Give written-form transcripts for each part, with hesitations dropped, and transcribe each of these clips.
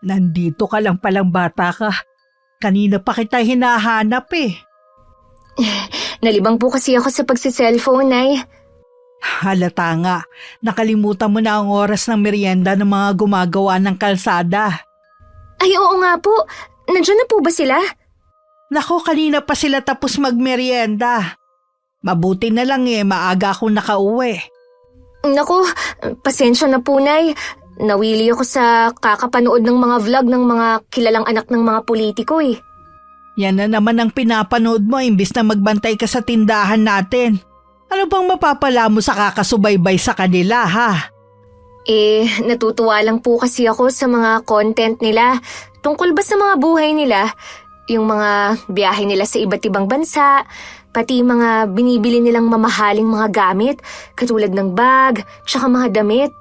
Nandito ka lang palang bata ka. Kanina pa kita hinahanap eh. Nalibang po kasi ako sa pagsi-cellphone, Nay. Halata nga, nakalimutan mo na ang oras ng merienda ng mga gumagawa ng kalsada. Ay, oo nga po. Nandiyan na po ba sila? Nako, kanina pa sila tapos magmerienda. Mabuti na lang maaga akong nakauwi. Naku, pasensya na po, Nay. Nawili ako sa kakapanood ng mga vlog ng mga kilalang anak ng mga politiko eh. Yan na naman ang pinapanood mo imbis na magbantay ka sa tindahan natin. Ano bang mapapala mo sa kakasubaybay sa kanila, ha? Natutuwa lang po kasi ako sa mga content nila. Tungkol ba sa mga buhay nila? Yung mga biyahe nila sa iba't ibang bansa, pati mga binibili nilang mamahaling mga gamit, katulad ng bag, tsaka mga damit.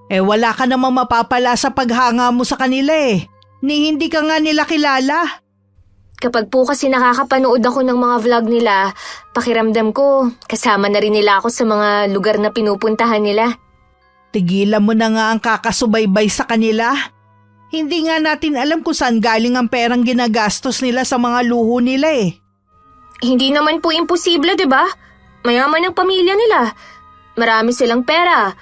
Wala ka namang mapapala sa paghanga mo sa kanila eh. Ni hindi ka nga nila kilala. Kapag po kasi nakakapanood ako ng mga vlog nila, pakiramdam ko kasama na rin nila ako sa mga lugar na pinupuntahan nila. Tigilan mo na nga ang kakasubaybay sa kanila. Hindi nga natin alam kung saan galing ang perang ginagastos nila sa mga luho nila eh. Hindi naman po imposible, 'di ba? Mayaman ang pamilya nila. Marami silang pera.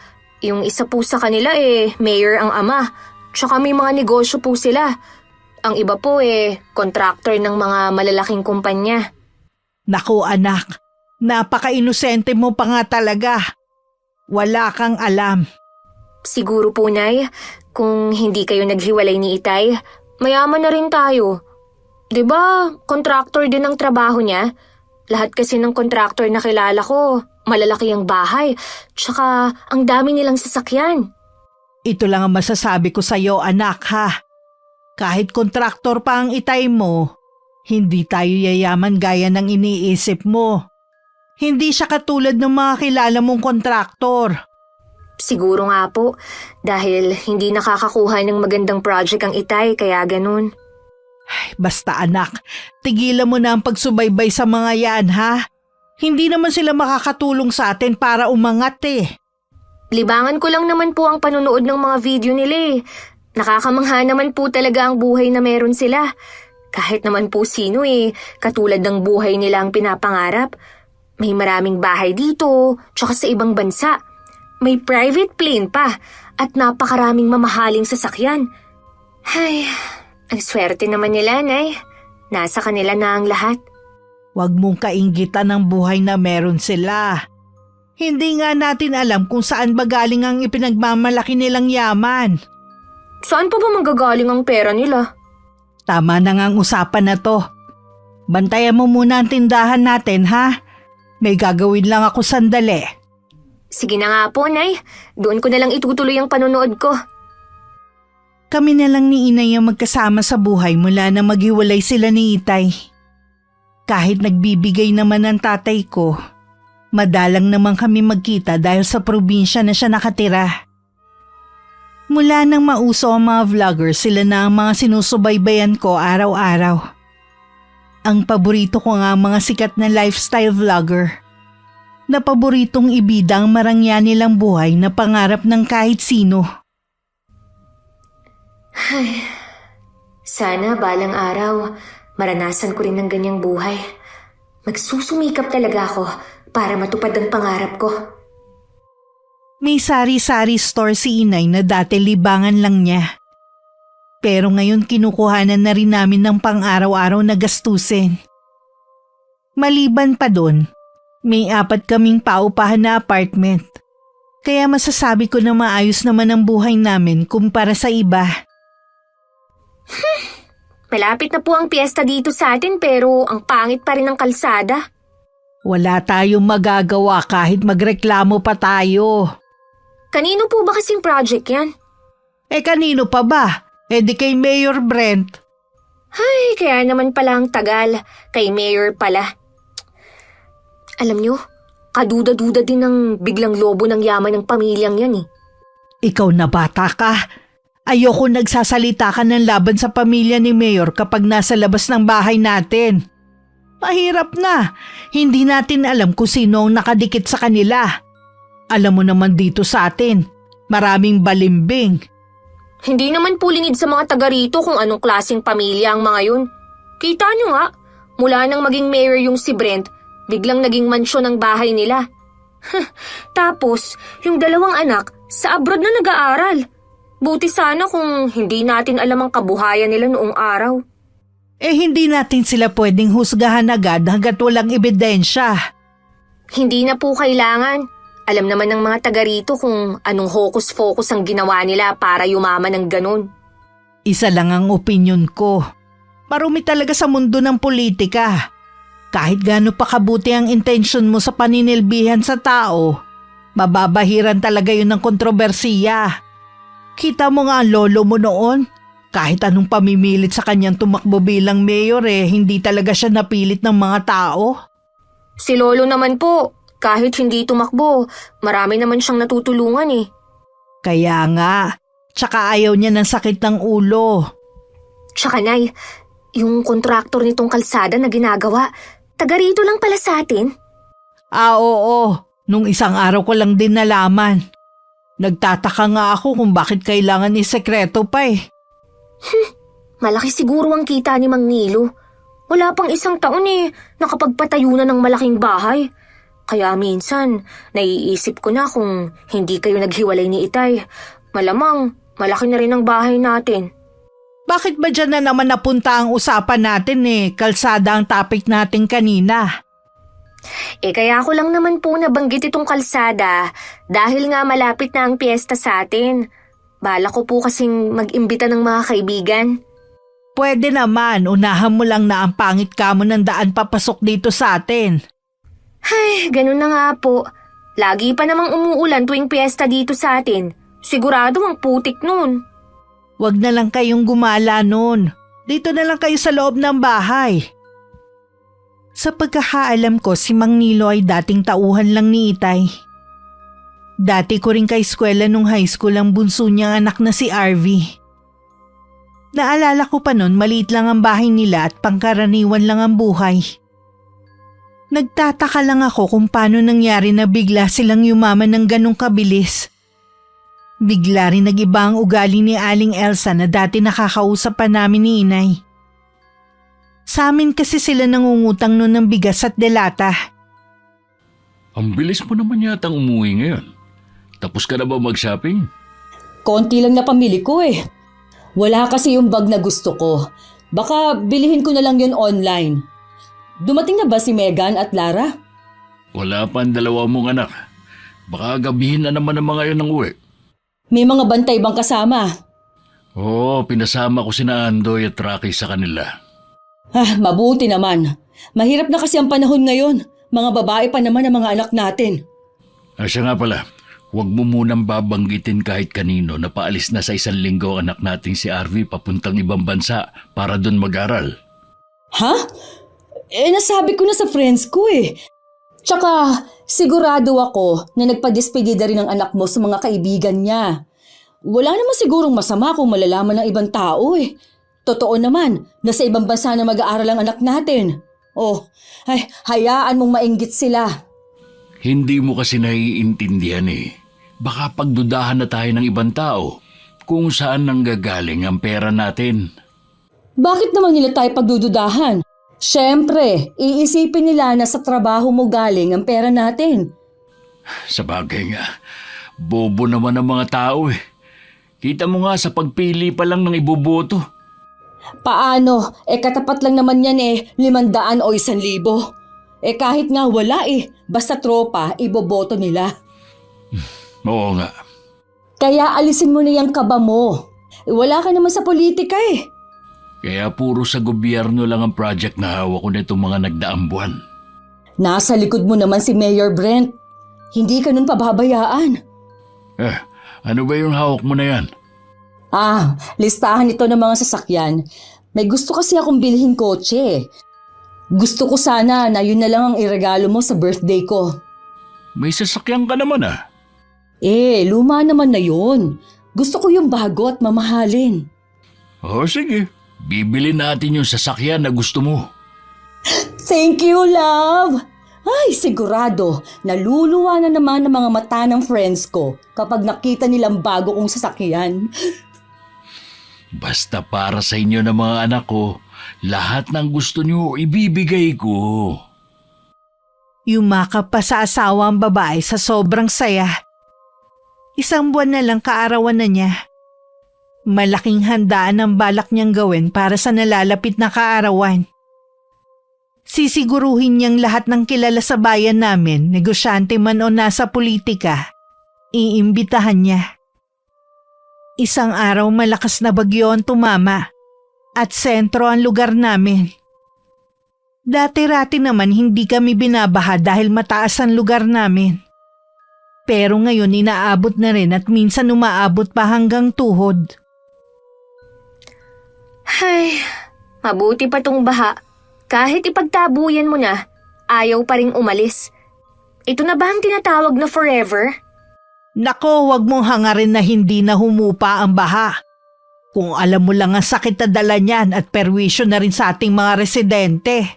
Yung isa po sa kanila mayor ang ama. Tsaka may mga negosyo po sila. Ang iba po contractor ng mga malalaking kumpanya. Naku anak, napaka-inosente mo pa nga talaga. Wala kang alam. Siguro po, Nay, kung hindi kayo naghiwalay ni Itay, mayaman na rin tayo. 'Di ba, contractor din ang trabaho niya? Lahat kasi ng contractor na kilala ko, malalaki ang bahay, tsaka ang dami nilang sasakyan. Ito lang ang masasabi ko sa'yo anak ha. Kahit kontraktor pa ang Itay mo, hindi tayo yayaman gaya ng iniisip mo. Hindi siya katulad ng mga kilala mong kontraktor. Siguro nga po, dahil hindi nakakakuha ng magandang project ang Itay, kaya ganun. Basta anak, tigilan mo na ang pagsubaybay sa mga yan ha. Hindi naman sila makakatulong sa atin para umangat eh. Libangan ko lang naman po ang panunood ng mga video nila eh. Nakakamangha naman po talaga ang buhay na meron sila. Kahit naman po sino katulad ng buhay nila ang pinapangarap. May maraming bahay dito, tsaka sa ibang bansa. May private plane pa, at napakaraming mamahaling sasakyan. Ay, ang swerte naman nila, Nay. Nasa kanila na ang lahat. Huwag mong kainggitan ang buhay na meron sila. Hindi nga natin alam kung saan ba galing ang ipinagmamalaki nilang yaman. Saan pa ba manggagaling ang pera nila? Tama na nga ang usapan na to. Bantayan mo muna ang tindahan natin ha. May gagawin lang ako sandali. Sige na nga po, Nay. Doon ko na lang itutuloy ang panonood ko. Kami na lang ni Inay ang magkasama sa buhay mula na maghiwalay sila ni Itay. Kahit nagbibigay naman ng tatay ko, madalang naman kami magkita dahil sa probinsya na siya nakatira. Mula nang mauso ang mga vloggers, sila na ang mga sinusubaybayan ko araw-araw. Ang paborito ko nga ang mga sikat na lifestyle vlogger. Na paboritong ibida ang marangya nilang buhay na pangarap ng kahit sino. Ay, sana balang araw, maranasan ko rin ng ganyang buhay. Magsusumikap talaga ako para matupad ang pangarap ko. May sari-sari store si Inay na dati libangan lang niya. Pero ngayon kinukuhanan na rin namin ng pang-araw-araw na gastusin. Maliban pa doon, may 4 kaming paupahan na apartment. Kaya masasabi ko na maayos naman ang buhay namin kumpara sa iba. Malapit na po ang piyesta dito sa atin pero ang pangit pa rin ng kalsada. Wala tayong magagawa kahit magreklamo pa tayo. Kanino po ba kasing project yan? Kanino pa ba? Di kay Mayor Brent. Ay, kaya naman pala ang tagal. Kay Mayor pala. Alam nyo, kaduda-duda din ng biglang lobo ng yaman ng pamilyang yan eh. Ikaw na bata ka. Ayoko nagsasalita ka ng laban sa pamilya ni Mayor kapag nasa labas ng bahay natin. Mahirap na. Hindi natin alam kung sino ang nakadikit sa kanila. Alam mo naman dito sa atin, maraming balimbing. Hindi naman po lingid sa mga taga rito kung anong klaseng pamilya ang mga yun. Kita nyo nga, mula nang maging mayor yung si Brent, biglang naging mansyon ang bahay nila. Tapos, yung dalawang anak, sa abroad na nag-aaral. Buti sana kung hindi natin alam ang kabuhayan nila noong araw. Hindi natin sila pwedeng husgahan agad hanggat walang ebidensya. Hindi na po kailangan. Alam naman ng mga taga rito kung anong hocus-pocus ang ginawa nila para yumaman ng ganun. Isa lang ang opinyon ko. Marumi talaga sa mundo ng politika. Kahit gaano pa kabuti ang intensyon mo sa paninilbihan sa tao, mababahiran talaga yun ng kontrobersiya. Kita mo nga ang lolo mo noon. Kahit anong pamimilit sa kanyang tumakbo bilang mayor hindi talaga siya napilit ng mga tao. Si lolo naman po, kahit hindi tumakbo, marami naman siyang natutulungan eh. Kaya nga, tsaka ayaw niya ng sakit ng ulo. Tsaka Nay, yung kontraktor nitong kalsada na ginagawa, taga rito lang pala sa atin. Oo. Nung isang araw ko lang din nalaman. Nagtataka nga ako kung bakit kailangan isekreto pa eh. Malaki siguro ang kita ni Mang Nilo. Wala pang isang taon nakapagpatayo na ng malaking bahay. Kaya minsan, naiisip ko na kung hindi kayo naghiwalay ni Itay. Malamang, malaki na rin ang bahay natin. Bakit ba dyan na naman napunta ang usapan natin Kalsada ang topic natin kanina. Kaya ko lang naman po nabanggit itong kalsada dahil nga malapit na ang piyesta sa atin. Bala ko po kasing mag-imbita ng mga kaibigan. Pwede naman, unahan mo lang na ang pangit ka mo ng daan papasok dito sa atin. Ay, ganun na nga po. Lagi pa namang umuulan tuwing piyesta dito sa atin. Sigurado ang putik nun. Wag na lang kayong gumala nun. Dito na lang kayo sa loob ng bahay. Sa pagkakaalam ko, si Mang Nilo ay dating tauhan lang ni Itay. Dati ko rin ka-eskwela nung high school ang bunso niyang anak na si Arvy. Naalala ko pa nun, maliit lang ang bahay nila at pangkaraniwan lang ang buhay. Nagtataka lang ako kung paano nangyari na bigla silang yumaman ng ganong kabilis. Bigla rin nag-iba ang ugali ni Aling Elsa na dati nakakausap pa namin ni Inay. Sa amin kasi sila nangungutang noon ng bigas at delata. Ang bilis mo naman yatang umuwi ngayon. Tapos ka na ba mag-shopping? Konti lang na pamili ko Wala kasi yung bag na gusto ko. Baka bilihin ko na lang yun online. Dumating na ba si Megan at Lara? Wala pa ang dalawa mong anak. Baka gabihin na naman ang mga yun ng uwi. May mga bantay bang kasama? Oo, pinasama ko sina Andoy at Rocky sa kanila. Mabuti naman. Mahirap na kasi ang panahon ngayon. Mga babae pa naman ang mga anak natin. Siya nga pala, huwag mo munang babanggitin kahit kanino na paalis na sa 1 linggo ang anak nating si Arvy papuntang ibang bansa para doon mag-aral. Ha? Nasabi ko na sa friends ko Tsaka, sigurado ako na nagpa-despedida rin ang anak mo sa mga kaibigan niya. Wala naman sigurong masama kung malalaman ng ibang tao Totoo naman, nasa ibang bansa na mag-aaral ang anak natin. Hayaan mong mainggit sila. Hindi mo kasi naiintindihan Baka pagdudahan na tayo ng ibang tao kung saan nanggagaling ang pera natin. Bakit naman nila tayo pagdududahan? Siyempre, iisipin nila na sa trabaho mo galing ang pera natin. Sabagay nga, bobo naman ang mga tao Kita mo nga sa pagpili pa lang ng iboboto. Paano? Katapat lang naman yan 500 o 1,000. Kahit nga wala basta tropa, iboboto nila. Oo nga. Kaya alisin mo na yung kaba mo. Wala ka naman sa politika Kaya puro sa gobyerno lang ang project na hawak ko nitong mga nagdaang buwan. Nasa likod mo naman si Mayor Brent. Hindi ka nun pababayaan. Ano ba yung hawak mo na yan? Listahan ito ng mga sasakyan. May gusto kasi akong bilhin kotse. Gusto ko sana na yun na lang ang iregalo mo sa birthday ko. May sasakyan ka naman Luma naman na yun. Gusto ko yung bago at mamahalin. Sige. Bibili natin yung sasakyan na gusto mo. Thank you, love! Ay, sigurado, naluluwa na naman ang mga mata ng friends ko kapag nakita nilang bago kong sasakyan. Basta para sa inyo ng mga anak ko, lahat ng gusto niyo ibibigay ko. Yumakap pa sa asawa ang babae sa sobrang saya. 1 buwan na lang kaarawan na niya. Malaking handaan ang balak niyang gawin para sa nalalapit na kaarawan. Sisiguruhin niyang lahat ng kilala sa bayan namin, negosyante man o nasa politika, iimbitahan niya. Isang araw malakas na bagyo ang tumama at sentro ang lugar namin. Dati-rati naman hindi kami binabaha dahil mataas ang lugar namin. Pero ngayon inaabot na rin at minsan umaabot pa hanggang tuhod. Ay, mabuti pa tong baha. Kahit ipagtabuyan mo na, ayaw pa ring umalis. Ito na ba ang tinatawag na forever? Nako, wag mong hangarin na hindi na humupa ang baha. Kung alam mo lang ang sakit na dala niyan at perwisyo na rin sa ating mga residente.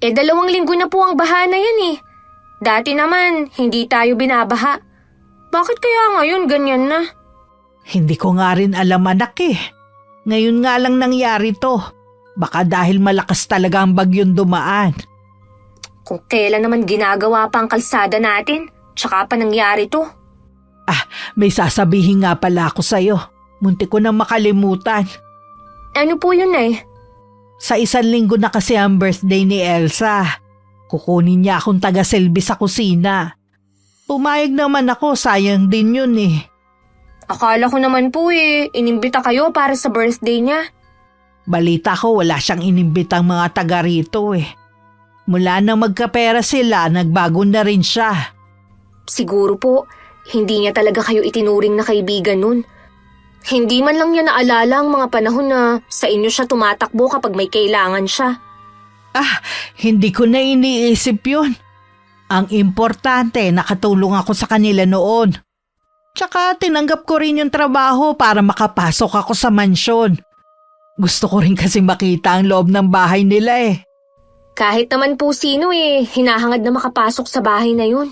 2 linggo na po ang baha na yan eh. Dati naman, hindi tayo binabaha. Bakit kaya ngayon ganyan na? Hindi ko nga rin alam anak eh. Ngayon nga lang nangyari to. Baka dahil malakas talaga ang bagyong dumaan. Kung kailan naman ginagawa pa ang kalsada natin, tsaka pa nangyari to. May sasabihin nga pala ako sa'yo. Muntik ko nang makalimutan. Ano po yun eh? Sa 1 linggo na kasi ang birthday ni Elsa. Kukunin niya akong taga-selby sa kusina. Pumayag naman ako, sayang din yun eh. Akala ko naman po eh, inimbita kayo para sa birthday niya. Balita ko wala siyang inimbitang mga taga rito eh. Mula na magkapera sila, nagbago na rin siya. Siguro po, hindi niya talaga kayo itinuring na kaibigan nun. Hindi man lang niya naalala ang mga panahon na sa inyo siya tumatakbo kapag may kailangan siya. Hindi ko na iniisip yun. Ang importante, nakatulong ako sa kanila noon. Tsaka tinanggap ko rin yung trabaho para makapasok ako sa mansyon. Gusto ko rin kasi makita ang loob ng bahay nila eh. Kahit naman po sino eh, hinahangad na makapasok sa bahay na yun.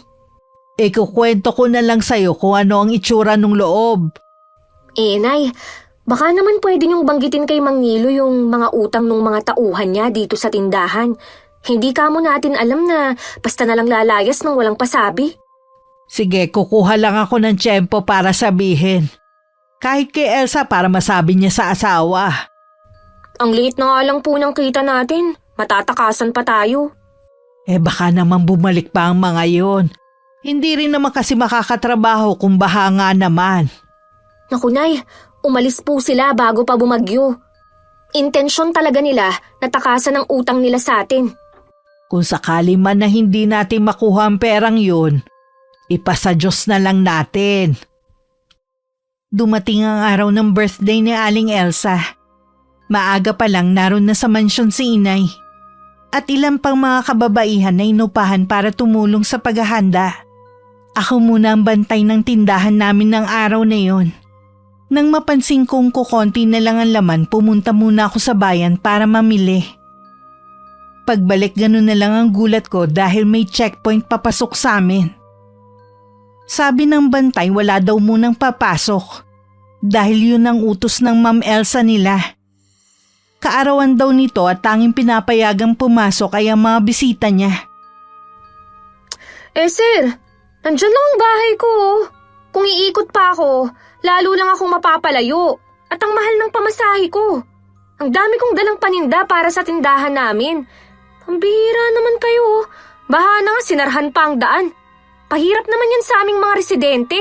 Kukwento ko na lang sa'yo kung ano ang itsura ng loob. Nay, baka naman pwede niyong banggitin kay Mang Nilo yung mga utang ng mga tauhan niya dito sa tindahan. Hindi ka mo natin alam na basta na lang lalayas ng walang pasabi. Sige, kukuha lang ako ng tiyempo para sabihin. Kahit kay Elsa para masabi niya sa asawa. Ang liit na nga lang po ng kita natin. Matatakasan pa tayo. Baka naman bumalik pa ang mga yon. Hindi rin naman kasi makakatrabaho kung baha nga naman. Naku Nay, umalis po sila bago pa bumagyo. Intensyon talaga nila na takasan ang utang nila sa atin. Kung sakali man na hindi natin makuha ang perang yun, ipasa Diyos na lang natin. Dumating ang araw ng birthday ni Aling Elsa. Maaga pa lang naroon na sa mansyon si Inay. At ilang pang mga kababaihan na inupahan para tumulong sa paghahanda. Ako muna ang bantay ng tindahan namin ng araw na yon. Nang mapansin kong kukonti na lang ang laman, pumunta muna ako sa bayan para mamili. Pagbalik ganun na lang ang gulat ko dahil may checkpoint papasok sa amin. Sabi ng bantay wala daw munang papasok dahil yun ang utos ng Ma'am Elsa nila. Kaarawan daw nito at tanging pinapayagang pumasok ay ang mga bisita niya. Sir, nandyan lang ang bahay ko. Kung iikot pa ako, lalo lang akong mapapalayo. At ang mahal ng pamasahe ko. Ang dami kong dalang paninda para sa tindahan namin. Pambihira naman kayo. Baha na nga sinarhan pa ang daan. Pahirap naman yan sa aming mga residente.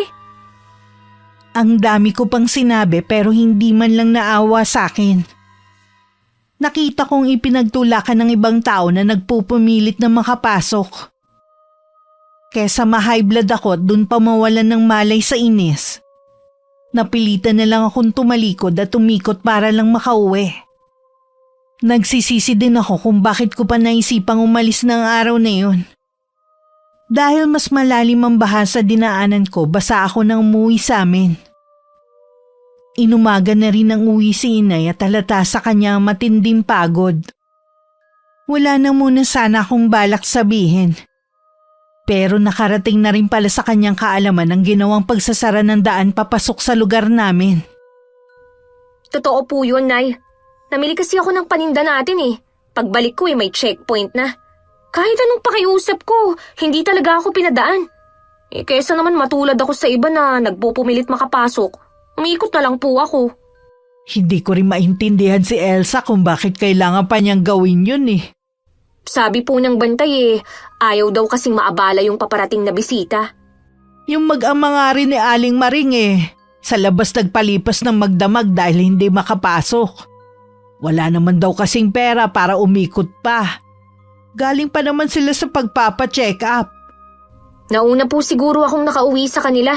Ang dami ko pang sinabi pero hindi man lang naawa sa akin. Nakita kong ipinagtulakan ng ibang tao na nagpupumilit na makapasok. Kesa ma-high blood ako at dun pa mawalan ng malay sa inis. Napilitan na lang akong tumalikod at tumikot para lang makauwi. Nagsisisi din ako kung bakit ko pa naisipang umalis ng araw na yun. Dahil mas malalim ang baha sa dinaanan ko, basa ako nang umuwi sa amin. Inumaga na rin ang uwi si Inay at halata sa kanya ang matinding pagod. Wala na muna sana akong balak sabihin. Pero nakarating na rin pala sa kanyang kaalaman ang ginawang pagsasara ng daan papasok sa lugar namin. Totoo po yun, Nay. Namili kasi ako ng paninda natin eh. Pagbalik ko may checkpoint na. Kahit anong pakiusap ko, hindi talaga ako pinadaan. Kesa naman matulad ako sa iba na nagpupumilit makapasok. Umiikot na lang po ako. Hindi ko rin maintindihan si Elsa kung bakit kailangan pa niyang gawin yun eh. Sabi po ng bantay ayaw daw kasing maabala yung paparating na bisita. Yung mag-ama nga rin ni Aling Maring sa labas nagpalipas ng magdamag dahil hindi makapasok. Wala naman daw kasing pera para umikot pa. Galing pa naman sila sa pagpapa-check up. Nauna po siguro akong nakauwi sa kanila.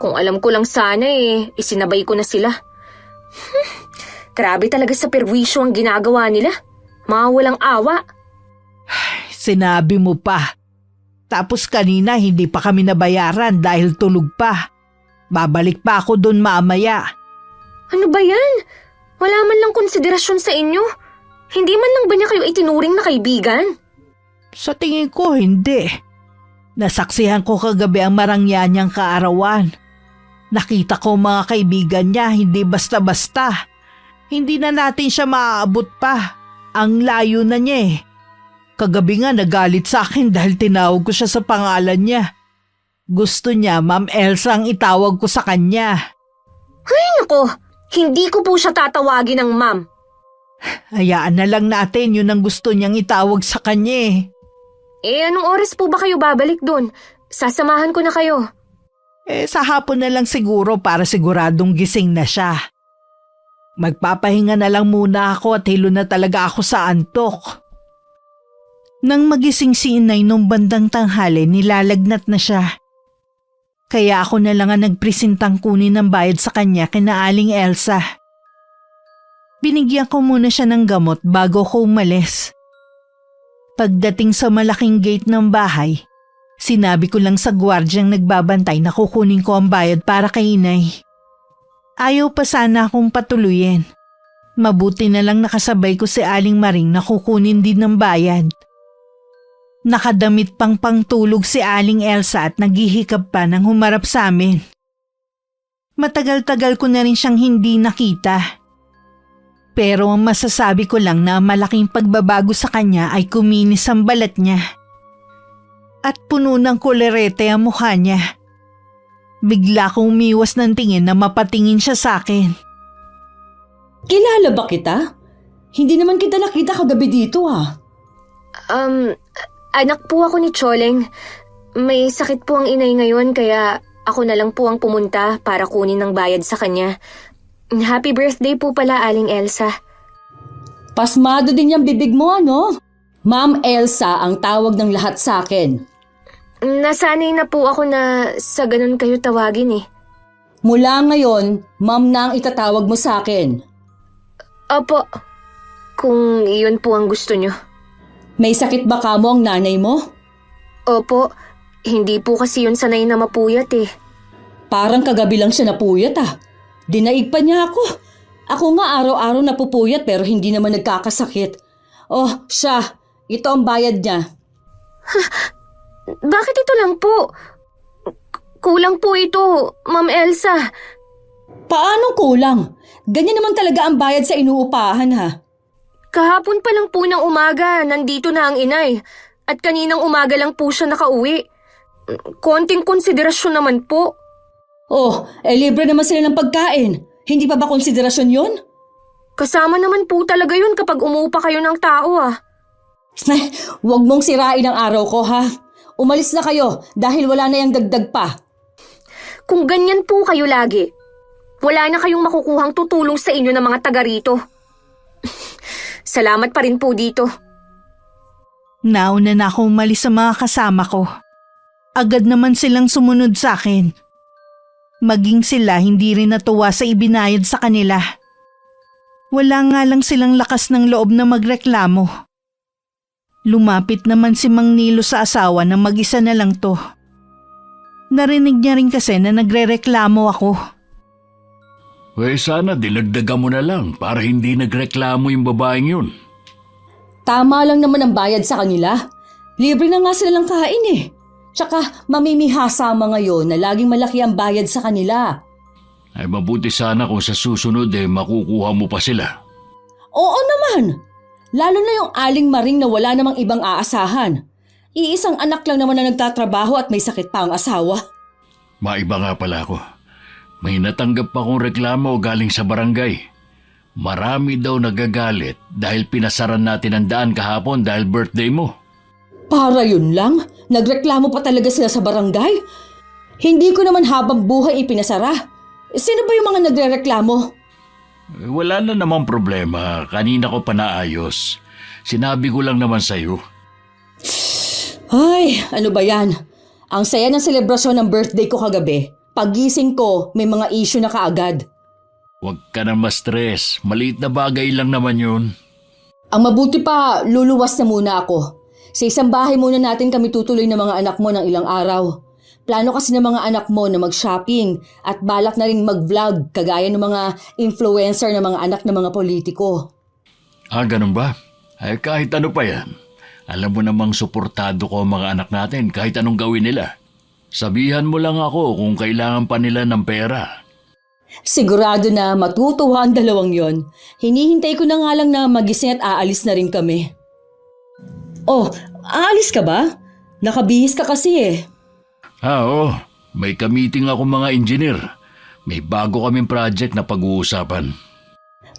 Kung alam ko lang sana isinabay ko na sila. Grabe talaga sa perwisyo ang ginagawa nila. Mga walang awa. Sinabi mo pa. Tapos kanina hindi pa kami nabayaran dahil tulog pa. Babalik pa ako doon mamaya. Ano ba yan? Wala man lang konsiderasyon sa inyo. Hindi man lang ba niya kayo itinuring na kaibigan? Sa tingin ko hindi. Nasaksihan ko kagabi ang marangya niyang kaarawan. Nakita ko mga kaibigan niya hindi basta-basta. Hindi na natin siya maaabot pa. Ang layo na niya Kagabi nga nagalit sa akin dahil tinawag ko siya sa pangalan niya. Gusto niya Ma'am Elsa ang itawag ko sa kanya. Ay nako, hindi ko po siya tatawagin ng ma'am. Hayaan na lang natin yun ang gusto niyang itawag sa kanya Anong oras po ba kayo babalik doon? Sasamahan ko na kayo. Sa hapon na lang siguro para siguradong gising na siya. Magpapahinga na lang muna ako at hilo na talaga ako sa antok. Nang magising si Inay nung bandang tanghali, nilalagnat na siya. Kaya ako na lang ang nagpresentang kunin ng bayad sa kanya kina Aling Elsa. Binigyan ko muna siya ng gamot bago ko umalis. Pagdating sa malaking gate ng bahay, sinabi ko lang sa gwardyang nagbabantay na kukunin ko ang bayad para kay Inay. Ayaw pa sana akong patuluyin. Mabuti na lang nakasabay ko si Aling Maring na kukunin din ng bayad. Nakadamit pang pangtulog si Aling Elsa at naghihikab pa nang humarap sa amin. Matagal-tagal ko na rin siyang hindi nakita. Pero ang masasabi ko lang na malaking pagbabago sa kanya ay kuminis ang balat niya. At puno ng kolerete ang mukha niya. Bigla kong umiwas ng tingin na mapatingin siya sa akin. Kilala ba kita? Hindi naman kita nakita kagabi dito Anak po ako ni Choleng. May sakit po ang inay ngayon kaya ako na lang po ang pumunta para kunin ng bayad sa kanya. Happy birthday po pala, Aling Elsa. Pasmado din yung bibig mo, ano? Ma'am Elsa ang tawag ng lahat sa akin. Nasanay na po ako na sa ganun kayo tawagin Mula ngayon, ma'am na ang itatawag mo sa akin. Opo, kung iyon po ang gusto nyo. May sakit ba kamo ang nanay mo? Opo, hindi po kasi yun sanay na mapuyat Parang kagabi lang siya napuyat Dinaig pa niya ako. Ako nga araw-araw napupuyat pero hindi naman nagkakasakit. Oh, siya. Ito ang bayad niya. Bakit ito lang po? Kulang po ito, Ma'am Elsa. Paano kulang? Ganyan naman talaga ang bayad sa inuupahan Kahapon pa lang po ng umaga, nandito na ang inay. At kaninang umaga lang po siya nakauwi. Konting konsiderasyon naman po. Oh, libre naman sila ng pagkain. Hindi pa ba konsiderasyon yun? Kasama naman po talaga yun kapag umuupa kayo ng tao Huwag mong sirain ang araw ko Umalis na kayo dahil wala na yung dagdag pa. Kung ganyan po kayo lagi, wala na kayong makukuhang tutulong sa inyo ng mga taga rito. Salamat pa rin po dito. Nauna na akong umalis sa mga kasama ko. Agad naman silang sumunod sa akin. Maging sila hindi rin natuwa sa ibinayad sa kanila. Wala nga lang silang lakas ng loob na magreklamo. Lumapit naman si Mang Nilo sa asawa na mag-isa na lang to. Narinig niya rin kasi na nagrereklamo ako. Sana dinagdagan mo na lang para hindi nagreklamo yung babaeng yun. Tama lang naman ang bayad sa kanila. Libre na nga sila ng kain Tsaka mamimihasa ngayon na laging malaki ang bayad sa kanila. Ay mabuti sana kung sa susunod makukuha mo pa sila. Oo naman. Lalo na yung Aling Maring na wala namang ibang aasahan. Iisang anak lang naman na nagtatrabaho at may sakit pa ang asawa. Maiba nga pala ako. May natanggap pa akong reklamo galing sa barangay. Marami daw nagagalit dahil pinasaran natin ang daan kahapon dahil birthday mo. Para yun lang? Nagreklamo pa talaga sila sa barangay? Hindi ko naman habang buhay ipinasara. Sino ba yung mga nagrereklamo? Wala na namang problema. Kanina ko pa naayos. Sinabi ko lang naman sa'yo. Ay, ano ba yan? Ang saya ng selebrasyon ng birthday ko kagabi. Pagising ko, may mga issue na kaagad. Huwag ka na ma-stress. Maliit na bagay lang naman yun. Ang mabuti pa, luluwas na muna ako. Sa isang bahay muna natin kami tutuloy ng mga anak mo ng ilang araw. Plano kasi ng mga anak mo na mag-shopping at balak na rin mag-vlog kagaya ng mga influencer ng mga anak ng mga politiko. Ganun ba? Ay kahit ano pa yan. Alam mo namang suportado ko ang mga anak natin kahit anong gawin nila. Sabihan mo lang ako kung kailangan pa nila ng pera. Sigurado na matutuwa ang dalawang yon. Hinihintay ko na nga lang na magising at aalis na rin kami. Oh, aalis ka ba? Nakabihis ka kasi eh. Oo. May ka-meeting ako mga engineer. May bago kaming project na pag-uusapan.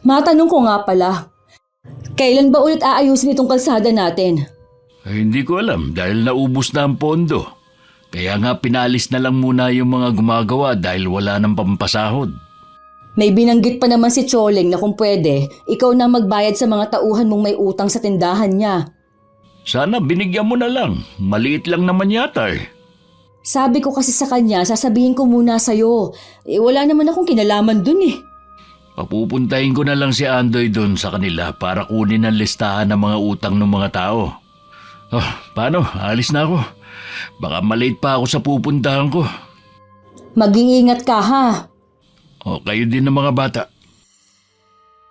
Matanong ko nga pala, kailan ba ulit aayusin itong kalsada natin? Hindi ko alam dahil naubos na ang pondo. Kaya nga pinalis na lang muna yung mga gumagawa dahil wala nang pampasahod. May binanggit pa naman si Choleng na kung pwede, ikaw na magbayad sa mga tauhan mong may utang sa tindahan niya. Sana binigyan mo na lang. Maliit lang naman yata eh. Sabi ko kasi sa kanya, sasabihin ko muna sa'yo. Wala naman akong kinalaman dun eh. Papupuntahin ko na lang si Andoy doon sa kanila para kunin ang listahan ng mga utang ng mga tao. Paano? Alis na ako. Baka malate pa ako sa pupuntahan ko. Mag-iingat ka ha. Kayo din ng mga bata.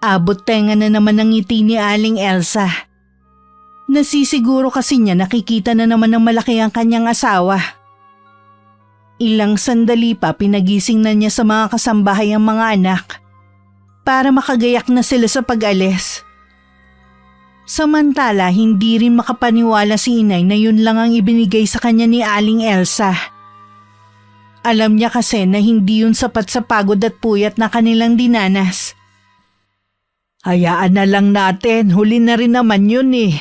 Abot tenga na naman ang ngiti ni Aling Elsa. Nasisiguro kasi niya nakikita na naman ng malaki ang kanyang asawa. Ilang sandali pa pinagising na niya sa mga kasambahay ang mga anak para makagayak na sila sa pag-alis. Samantala, hindi rin makapaniwala si inay na yun lang ang ibinigay sa kanya ni Aling Elsa. Alam niya kasi na hindi yun sapat sa pagod at puyat na kanilang dinanas. Hayaan na lang natin, huli na rin naman yun eh.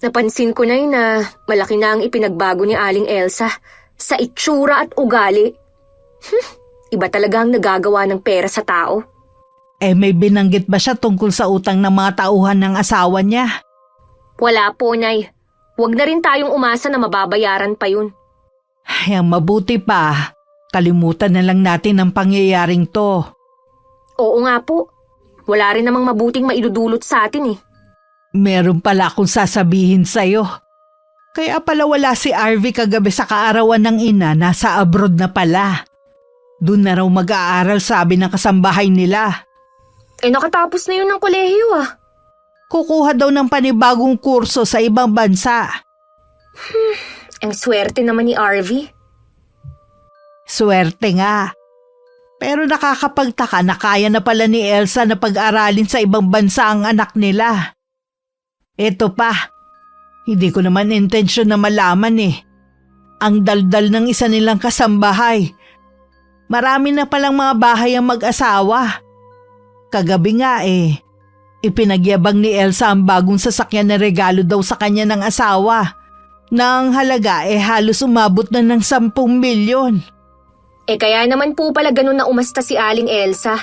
Napansin ko na malaki na ang ipinagbago ni Aling Elsa sa itsura at ugali. Iba talaga ang nagagawa ng pera sa tao. May binanggit ba siya tungkol sa utang ng mga tauhan ng asawa niya? Wala po, Nay. Huwag na rin tayong umasa na mababayaran pa yun. Ang mabuti pa, kalimutan na lang natin ang pangyayaring to. Oo nga po. Wala rin namang mabuting maidudulot sa atin eh. Meron pala akong sasabihin sa'yo. Kaya pala wala si Arvy kagabi sa kaarawan ng ina, nasa abroad na pala. Doon na raw mag-aaral, sabi ng kasambahay nila. Nakatapos na yun ng kolehiyo ah. Kukuha daw ng panibagong kurso sa ibang bansa. Ang swerte naman ni Arvy. Swerte nga. Pero nakakapagtaka na kaya na pala ni Elsa na pag-aralin sa ibang bansa ang anak nila. Eto pa, hindi ko naman intensyon na malaman eh. Ang daldal ng isa nilang kasambahay. Marami na palang mga bahay ang mag-asawa. Kagabi nga ipinagyabang ni Elsa ang bagong sasakyan na regalo daw sa kanya ng asawa. Na ang halaga halos umabot na ng 10 milyon. Kaya naman po pala ganun na umasta si Aling Elsa.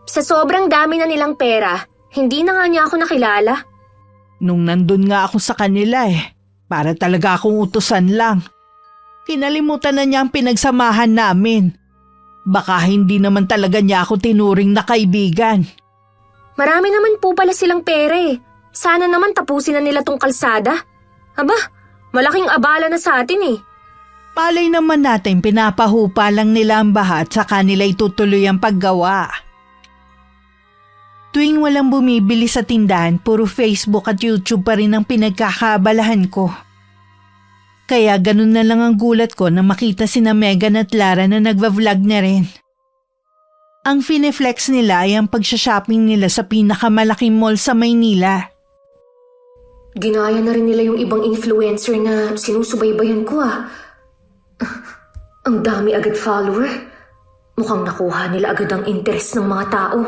Sa sobrang dami na nilang pera, hindi na nga niya ako nakilala. Nung nandun nga ako sa kanila para talaga akong utusan lang. Kinalimutan na niya ang pinagsamahan namin. Baka hindi naman talaga niya ako tinuring na kaibigan. Marami naman po pala silang pera eh. Sana naman tapusin na nila tong kalsada. Aba, malaking abala na sa atin eh. Palay naman natin pinapahupa lang nila ang baha at saka nila itutuloy ang paggawa. Tuwing walang bumibili sa tindahan, puro Facebook at YouTube pa rin ang pinagkakaabalahan ko. Kaya ganun na lang ang gulat ko na makita sina Megan at Lara na nagva-vlog na rin. Ang fineflex nila ay ang pagsha-shopping nila sa pinakamalaking mall sa Maynila. Ginaya na rin nila yung ibang influencer na sinusubaybayan ko Ang dami agad follower. Mukhang nakuha nila agad ang interes ng mga tao.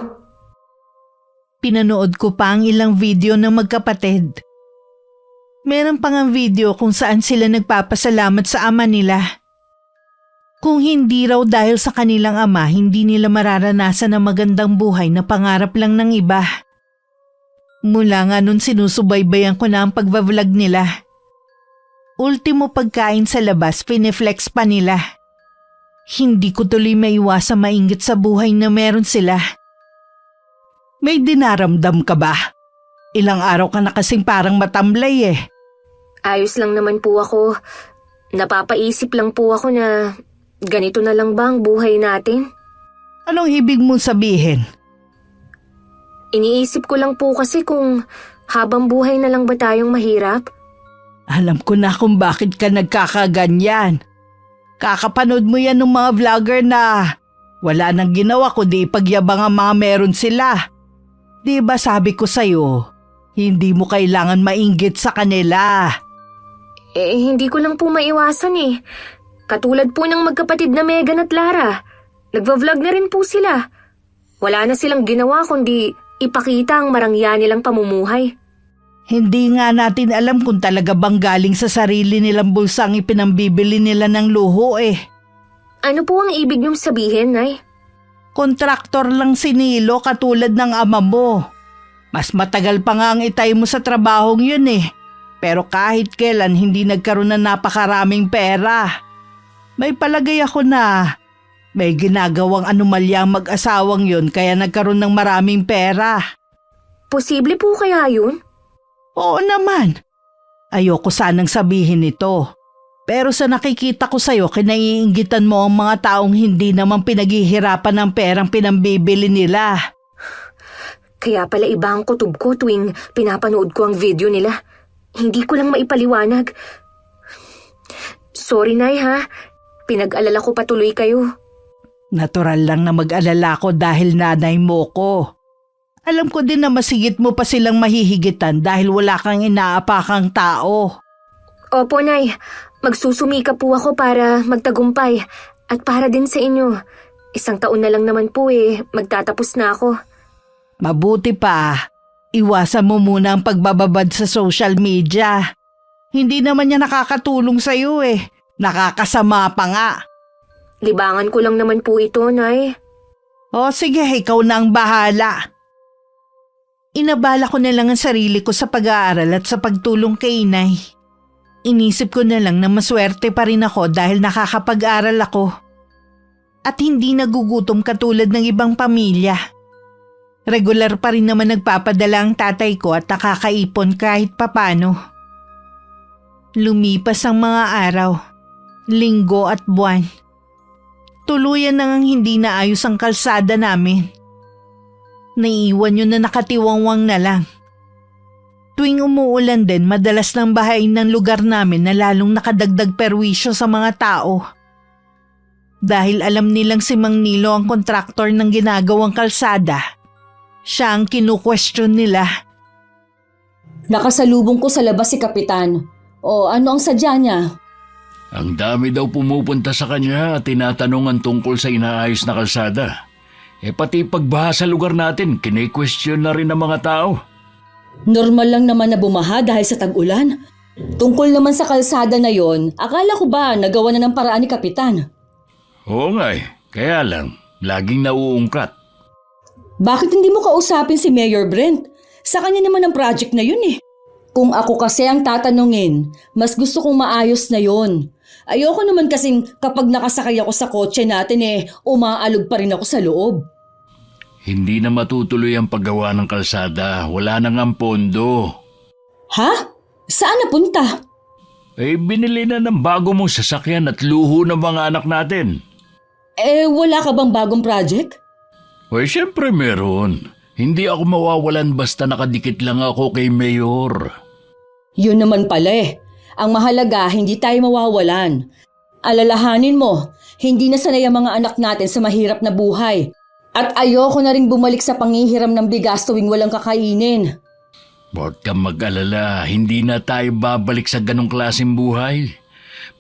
Pinanood ko pa ang ilang video ng magkapatid. Meron pang ang video kung saan sila nagpapasalamat sa ama nila. Kung hindi raw dahil sa kanilang ama, hindi nila mararanasan ang magandang buhay na pangarap lang ng iba. Mula nga nun sinusubaybayan ko na ang pagbablog nila. Ultimo pagkain sa labas, pineflex pa nila. Hindi ko tuloy maiwasang mainggit sa buhay na meron sila. May dinaramdam ka ba? Ilang araw ka na kasing parang matamlay Ayos lang naman po ako. Napapaisip lang po ako na ganito na lang ba ang buhay natin? Anong ibig mong sabihin? Iniisip ko lang po kasi kung habang buhay na lang ba tayong mahirap? Alam ko na kung bakit ka nagkakaganyan. Kakapanood mo yan ng mga vlogger na wala nang ginawa kundi ipagyabang ang mga meron sila. Di ba sabi ko sa'yo, hindi mo kailangan mainggit sa kanila. Hindi ko lang po maiwasan Katulad po ng magkapatid na Megan at Lara. Nagva-vlog na rin po sila. Wala na silang ginawa kundi ipakita ang marangya nilang pamumuhay. Hindi nga natin alam kung talaga bang galing sa sarili nilang bulsa ang ipinambibili nila ng luho Ano po ang ibig niyong sabihin, Nay? Kontraktor lang si Nilo katulad ng ama mo. Mas matagal pa nga ang itay mo sa trabahong yun Pero kahit kailan hindi nagkaroon ng napakaraming pera. May palagay ako na may ginagawang anomalya ang mag-asawang yun kaya nagkaroon ng maraming pera. Posible po kaya yun? Oo naman. Ayoko sanang sabihin ito. Pero sa nakikita ko sa'yo, kinaiinggitan mo ang mga taong hindi naman pinaghihirapan ng perang pinambibili nila. Kaya pala iba ang kutob ko tuwing pinapanood ko ang video nila. Hindi ko lang maipaliwanag. Sorry, Nay, Pinag-alala ko patuloy kayo. Natural lang na mag-alala ko dahil nanay mo ko. Alam ko din na masigit mo pa silang mahihigitan dahil wala kang inaapakang tao. Opo, Nay. Magsusumika po ako para magtagumpay at para din sa inyo. 1 taon na lang naman po magtatapos na ako. Mabuti pa, iwasan mo muna ang pagbababad sa social media. Hindi naman niya nakakatulong sa'yo nakakasama pa nga. Libangan ko lang naman po ito, Nay. O sige, ikaw na ang bahala. Inabala ko na lang ang sarili ko sa pag-aaral at sa pagtulong kay inay. Inisip ko na lang na maswerte pa rin ako dahil nakakapag-aral ako. At hindi nagugutom katulad ng ibang pamilya. Regular pa rin naman nagpapadala ang tatay ko at nakakaipon kahit papano. Lumipas ang mga araw, linggo at buwan. Tuluyan nang hindi naayos ang kalsada namin. Naiiwan yun na nakatiwangwang na lang. Tuwing umuulan din, madalas nang bahain ng lugar namin na lalong nakadagdag perwisyo sa mga tao. Dahil alam nilang si Mang Nilo ang kontraktor ng ginagawang kalsada, siya ang kinu-question nila. Nakasalubong ko sa labas si Kapitan. O ano ang sadya niya? Ang dami daw pumupunta sa kanya at tinatanungan tungkol sa inaayos na kalsada. Pati pagbaha sa lugar natin, kine-question na rin ng mga tao. Normal lang naman na bumaha dahil sa tag-ulan. Tungkol naman sa kalsada na yon, akala ko ba nagawa na ng paraan ni Kapitan? Oo nga kaya lang, laging nauungkat. Bakit hindi mo kausapin si Mayor Brent? Sa kanya naman ang project na yun Kung ako kasi ang tatanungin, mas gusto kong maayos na yon. Ayoko naman kasing kapag nakasakay ako sa kotse natin umaalog pa rin ako sa loob. Hindi na matutuloy ang paggawa ng kalsada, wala nang ang pondo. Ha? Saan napunta? Binili na ng bago mong sasakyan at luho ng mga anak natin. Wala ka bang bagong project? Siyempre meron. Hindi ako mawawalan basta nakadikit lang ako kay Mayor. Yun naman pala Ang mahalaga, hindi tayo mawawalan. Alalahanin mo, hindi na sanay ang mga anak natin sa mahirap na buhay. At ayoko na rin bumalik sa panghihiram ng bigas tuwing walang kakainin. Huwag kang mag-alala, hindi na tayo babalik sa ganong klaseng buhay.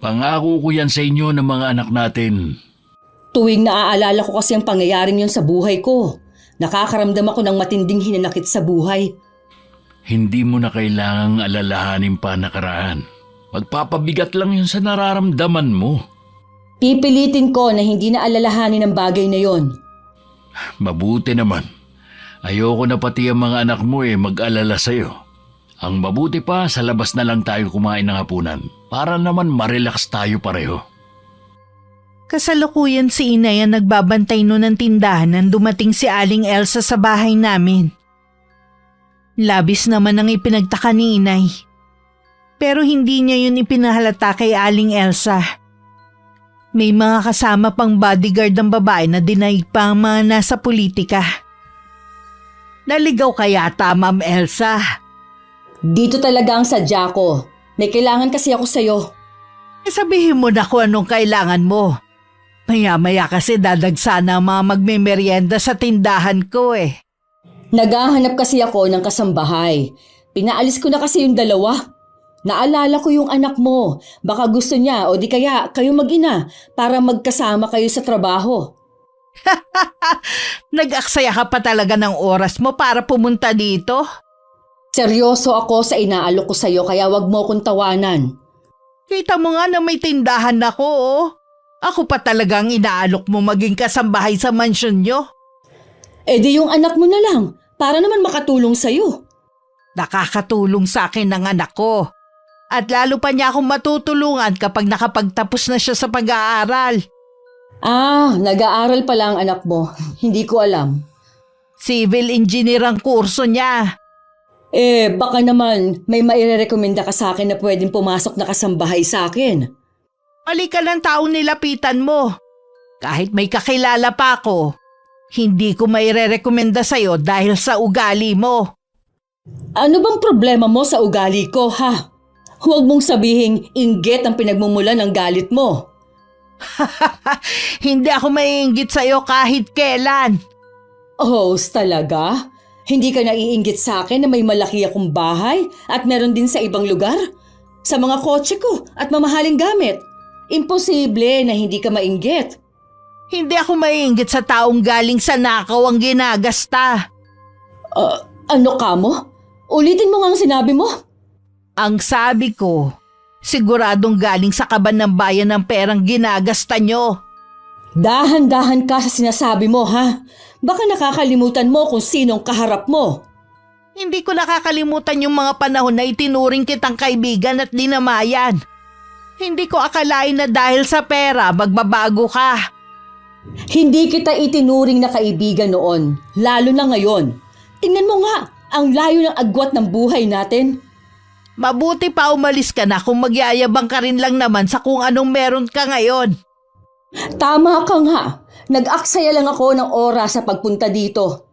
Pangako ko yan sa inyo ng mga anak natin. Tuwing naaalala ko kasi ang pangyayaring yun sa buhay ko, nakakaramdam ako ng matinding hinanakit sa buhay. Hindi mo na kailangang alalahanin pa nakaraan. Magpapabigat lang yun sa nararamdaman mo. Pipilitin ko na hindi na alalahanin ang bagay na yon. Mabuti naman. Ayoko na pati ang mga anak mo mag-alala sa'yo. Ang mabuti pa, sa labas na lang tayo kumain ng hapunan para naman marelax tayo pareho. Kasalukuyan si Inay ang nagbabantay noon ng tindahan nang dumating si Aling Elsa sa bahay namin. Labis naman ang ipinagtaka ni Inay. Pero hindi niya yun ipinahalata kay Aling Elsa. May mga kasama pang bodyguard ng babae na dinaig pa ang mga nasa politika. Naligaw ka yata, Ma'am Elsa. Dito talaga ang sadya ko. May kailangan kasi ako sa'yo. Sabihin mo na kung anong kailangan mo. Maya-maya kasi dadagsa na ang mga magmemeryenda sa tindahan ko Naghahanap kasi ako ng kasambahay. Pinaalis ko na kasi yung dalawa. Naalala ko yung anak mo. Baka gusto niya o di kaya kayo mag-ina para magkasama kayo sa trabaho. Nag-aksaya ka pa talaga ng oras mo para pumunta dito? Seryoso ako sa inaalok ko sa'yo kaya wag mo akong tawanan. Kita mo nga na may tindahan ako Ako pa talagang inaalok mo maging kasambahay sa mansyon nyo. Eh di yung anak mo na lang para naman makatulong sa'yo. Nakakatulong sa akin ng anak ko. At lalo pa niya akong matutulungan kapag nakapagtapos na siya sa pag-aaral. Nag-aaral pala ang anak mo. Hindi ko alam. Civil engineer ang kurso niya. Baka naman may mairerekomenda ka sa akin na pwedeng pumasok na kasambahay sa akin. Halika ng taong nilapitan mo. Kahit may kakilala pa ako, hindi ko mairerekomenda sa'yo dahil sa ugali mo. Ano bang problema mo sa ugali ko, ha? Huwag mong sabihing inggit ang pinagmumulan ng galit mo. Hindi ako maiinggit sa'yo kahit kailan. Talaga? Hindi ka naiinggit sa akin na may malaki akong bahay at meron din sa ibang lugar? Sa mga kotse ko at mamahaling gamit? Imposible na hindi ka mainggit. Hindi ako maiinggit sa taong galing sa nakaw ang ginagasta. Ano ka mo? Ulitin mo nga ang sinabi mo. Ang sabi ko, siguradong galing sa kaban ng bayan ng perang ginagasta nyo. Dahan-dahan ka sa sinasabi mo, ha? Baka nakakalimutan mo kung sinong kaharap mo. Hindi ko nakakalimutan yung mga panahon na itinuring kitang kaibigan at dinamayan. Hindi ko akalain na dahil sa pera magbabago ka. Hindi kita itinuring na kaibigan noon, lalo na ngayon. Tingnan mo nga, ang layo ng agwat ng buhay natin. Mabuti pa umalis ka na kung magyayabang ka rin lang naman sa kung anong meron ka ngayon. Tama ka nga. Nag-aksaya lang ako ng oras sa pagpunta dito.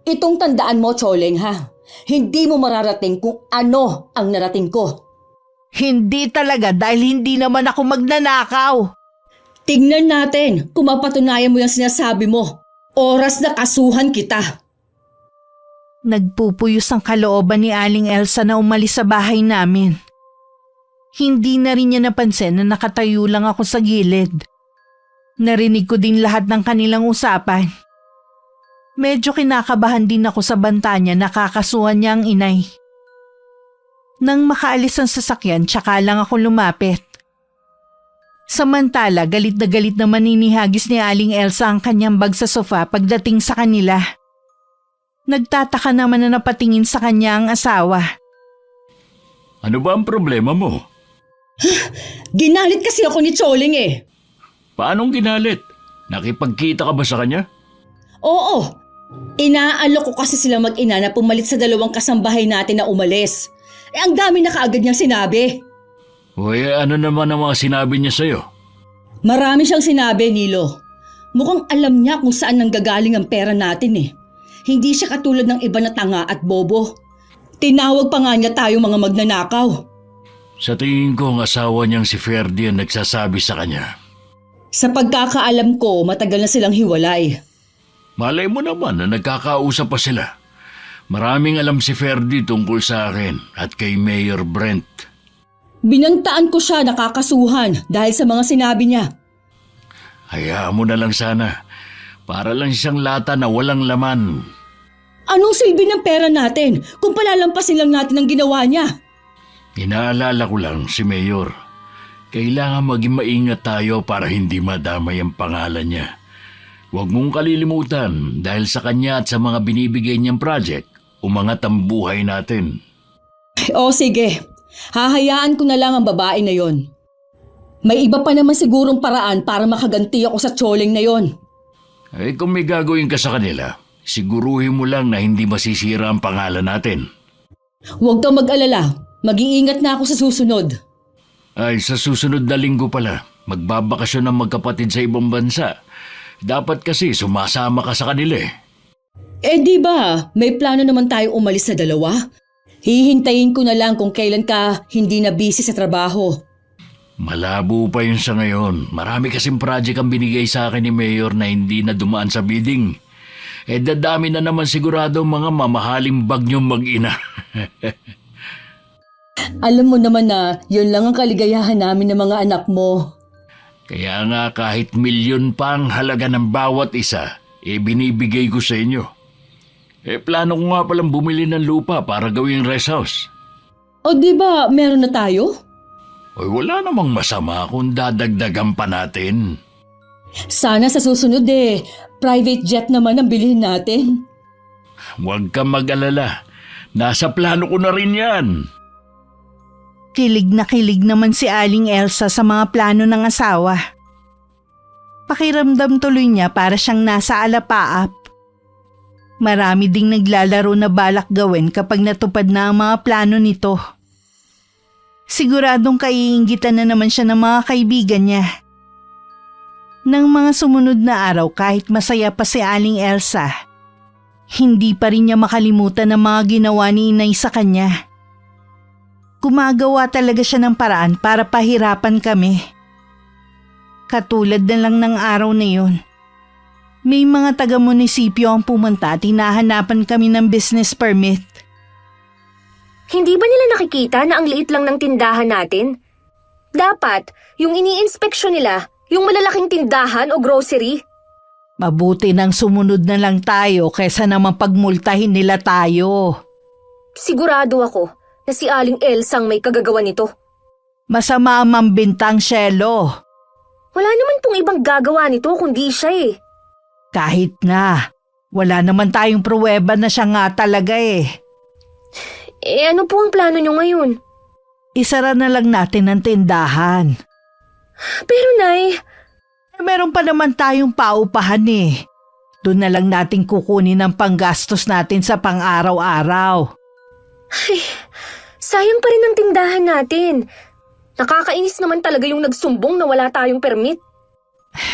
Itong tandaan mo, Choleng, ha? Hindi mo mararating kung ano ang narating ko. Hindi talaga dahil hindi naman ako magnanakaw. Tignan natin kung mapatunayan mo yung sinasabi mo. Oras na kasuhan kita. Nagpupuyos ang kalooban ni Aling Elsa na umalis sa bahay namin. Hindi na rin niya napansin na nakatayo lang ako sa gilid. Narinig ko din lahat ng kanilang usapan. Medyo kinakabahan din ako sa banta niya na kakasuhan niya ang inay. Nang makaalis ang sasakyan, tsaka lang ako lumapit. Samantala, galit na maninihagis ni Aling Elsa ang kanyang bag sa sofa pagdating sa kanila. Nagtataka naman na napatingin sa kanya ang asawa. Ano ba ang problema mo? Ginalit kasi ako ni Choleng Paanong ginalit? Nakipagkita ka ba sa kanya? Oo. Inaalok ko kasi sila mag-ina na pumalit sa dalawang kasambahay natin na umalis. Ang dami na kaagad niyang sinabi. Uy, ano naman ang mga sinabi niya sa'yo? Marami siyang sinabi, Nilo. Mukhang alam niya kung saan nanggagaling ang pera natin Hindi siya katulad ng iba na tanga at bobo. Tinawag pa nga niya tayo mga magnanakaw. Sa tingin ko ang asawa niyang si Ferdy ang nagsasabi sa kanya. Sa pagkakaalam ko, matagal na silang hiwalay. Malay mo naman na nagkakausap pa sila. Maraming alam si Ferdy tungkol sa akin at kay Mayor Brent. Binantaan ko siya nakakasuhan dahil sa mga sinabi niya. Hayaan mo na lang sana. Para lang siyang lata na walang laman. Anong silbi ng pera natin kung palalampasin lang natin ang ginawa niya? Inaalala ko lang si Mayor. Kailangan maging maingat tayo para hindi madamay ang pangalan niya. Huwag mong kalilimutan dahil sa kanya at sa mga binibigay niyang project, umangat ang buhay natin. O sige, hahayaan ko na lang ang babae na yon. May iba pa naman sigurong paraan para makaganti ako sa tsoling na yon. Kung may gagawin ka sa kanila, siguruhin mo lang na hindi masisira ang pangalan natin. Huwag kang mag-alala, mag-iingat na ako sa susunod. Ay, sa susunod na linggo pala, magbabakasyon ng magkapatid sa ibang bansa. Dapat kasi sumasama ka sa kanila eh. Di ba, may plano naman tayo umalis na dalawa? Hihintayin ko na lang kung kailan ka hindi na busy sa trabaho. Malabo pa yun sa ngayon. Marami kasing project ang binigay sa akin ni Mayor na hindi na dumaan sa bidding. Dadami na naman sigurado mga mamahaling bag niyong mag-ina. Alam mo naman na yun lang ang kaligayahan namin ng mga anak mo. Kaya nga kahit milyon pa ang halaga ng bawat isa, binibigay ko sa inyo. Plano ko nga palang bumili ng lupa para gawing rest house. O di ba meron na tayo? Wala namang masama kung dadagdagan pa natin. Sana sa susunod private jet naman ang bilhin natin. Huwag kang mag-alala. Nasa plano ko na rin yan. Kilig na kilig naman si Aling Elsa sa mga plano ng asawa. Pakiramdam tuloy niya para siyang nasa alapaap. Marami ding naglalaro na balak gawin kapag natupad na ang mga plano nito. Siguradong kaiinggitan na naman siya ng mga kaibigan niya. Nang mga sumunod na araw kahit masaya pa si Aling Elsa, hindi pa rin niya makalimutan ang mga ginawa ni Inay sa kanya. Gumagawa talaga siya ng paraan para pahirapan kami. Katulad na lang ng araw na yun. May mga taga-munisipyo ang pumunta at hinahanapan kami ng business permit. Hindi ba nila nakikita na ang liit lang ng tindahan natin? Dapat, yung ini-inspeksyon nila, yung malalaking tindahan o grocery. Mabuti nang sumunod na lang tayo kaysa naman pagmultahin nila tayo. Sigurado ako na si Aling Elsang may kagagawa nito. Masama ang mambintang, Shelo. Wala naman pong ibang gagawa nito kundi siya eh. Kahit na, wala naman tayong pruweba na siya nga talaga eh. Ano po ang plano nyo ngayon? Isara na lang natin ang tindahan. Pero Nay, Meron pa naman tayong paupahan eh. Doon na lang natin kukunin ang panggastos natin sa pang-araw-araw. sayang pa rin ang tindahan natin. Nakakainis naman talaga yung nagsumbong na wala tayong permit.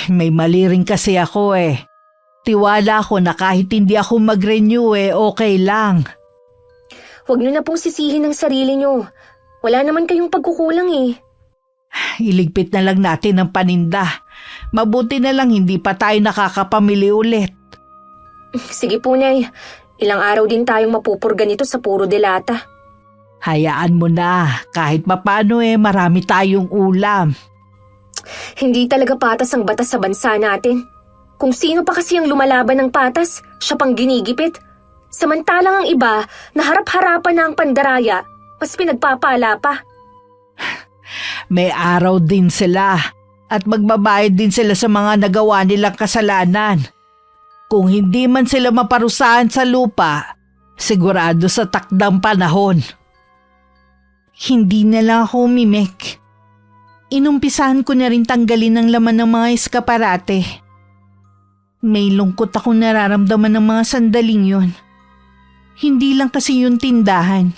May mali rin kasi ako eh. Tiwala ko na kahit hindi ako mag-renew okay lang. Huwag nyo na pong sisihin ang sarili nyo. Wala naman kayong pagkukulang eh. Iligpit na lang natin ang paninda. Mabuti na lang hindi pa tayo nakakapamili ulit. Sige po, Nay. Ilang araw din tayong mapupurga nito sa puro delata. Hayaan mo na. Kahit mapano marami tayong ulam. Hindi talaga patas ang batas sa bansa natin. Kung sino pa kasi ang lumalaban ng patas, siya pang ginigipit. Samantalang ang iba, na harap-harapan na ang pandaraya, mas pinagpapala pa. May araw din sila at magbabayad din sila sa mga nagawa nilang kasalanan. Kung hindi man sila maparusahan sa lupa, sigurado sa takdang panahon. Hindi na lang ako umimik. Inumpisahan ko na rin tanggalin ang laman ng mga eskaparate. May lungkot akong nararamdaman ng mga sandaling yun. Hindi lang kasi yung tindahan.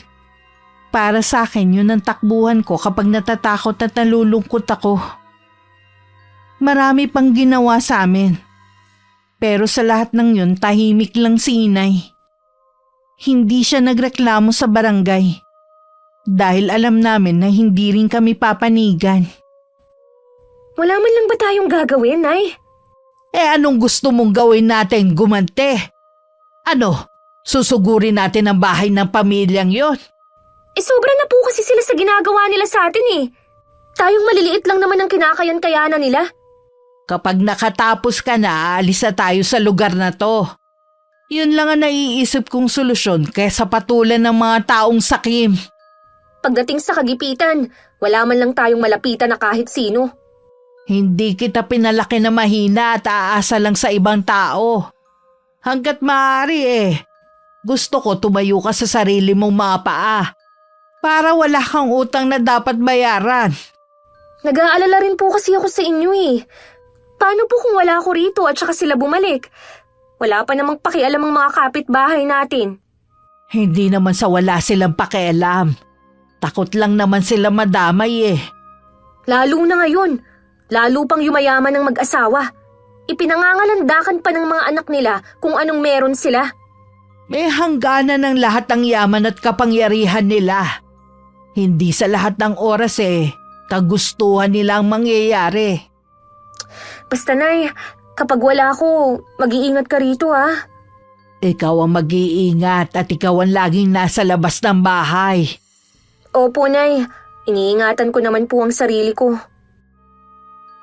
Para sa akin yun ang takbuhan ko kapag natatakot at nalulungkot ako. Marami pang ginawa sa amin. Pero sa lahat ng yun, tahimik lang si Inay. Hindi siya nagreklamo sa barangay. Dahil alam namin na hindi rin kami papanigan. Wala man lang ba tayong gagawin, Nay? Anong gusto mong gawin natin gumante? Ano, susugurin natin ang bahay ng pamilyang yon? Sobra na po kasi sila sa ginagawa nila sa atin eh. Tayong maliliit lang naman ang kinakayan-kayanan nila. Kapag nakatapos ka na, aalis na tayo sa lugar na to. Yun lang ang naiisip kong solusyon kaysa patulan ng mga taong sakim. Pagdating sa kagipitan, wala man lang tayong malapitan na kahit sino. Hindi kita pinalaki na mahina at aasa lang sa ibang tao. Hanggat maaari gusto ko tumayo ka sa sarili mong mga paa para wala kang utang na dapat bayaran. Nag-aalala rin po kasi ako sa inyo eh. Paano po kung wala ako rito at saka sila bumalik? Wala pa namang pakialam ang mga kapitbahay natin. Hindi naman sa wala silang pakialam. Takot lang naman sila madamay Lalo na ngayon, lalo pang yumayaman ng mag-asawa. Ipinangangalandakan pa ng mga anak nila kung anong meron sila. May hangganan ng lahat ng yaman at kapangyarihan nila. Hindi sa lahat ng oras kagustuhan nilang mangyayari. Basta Nay, kapag wala ako, mag-iingat ka rito ha. Ikaw ang mag-iingat at ikaw ang laging nasa labas ng bahay. Opo Nay, iniingatan ko naman po ang sarili ko.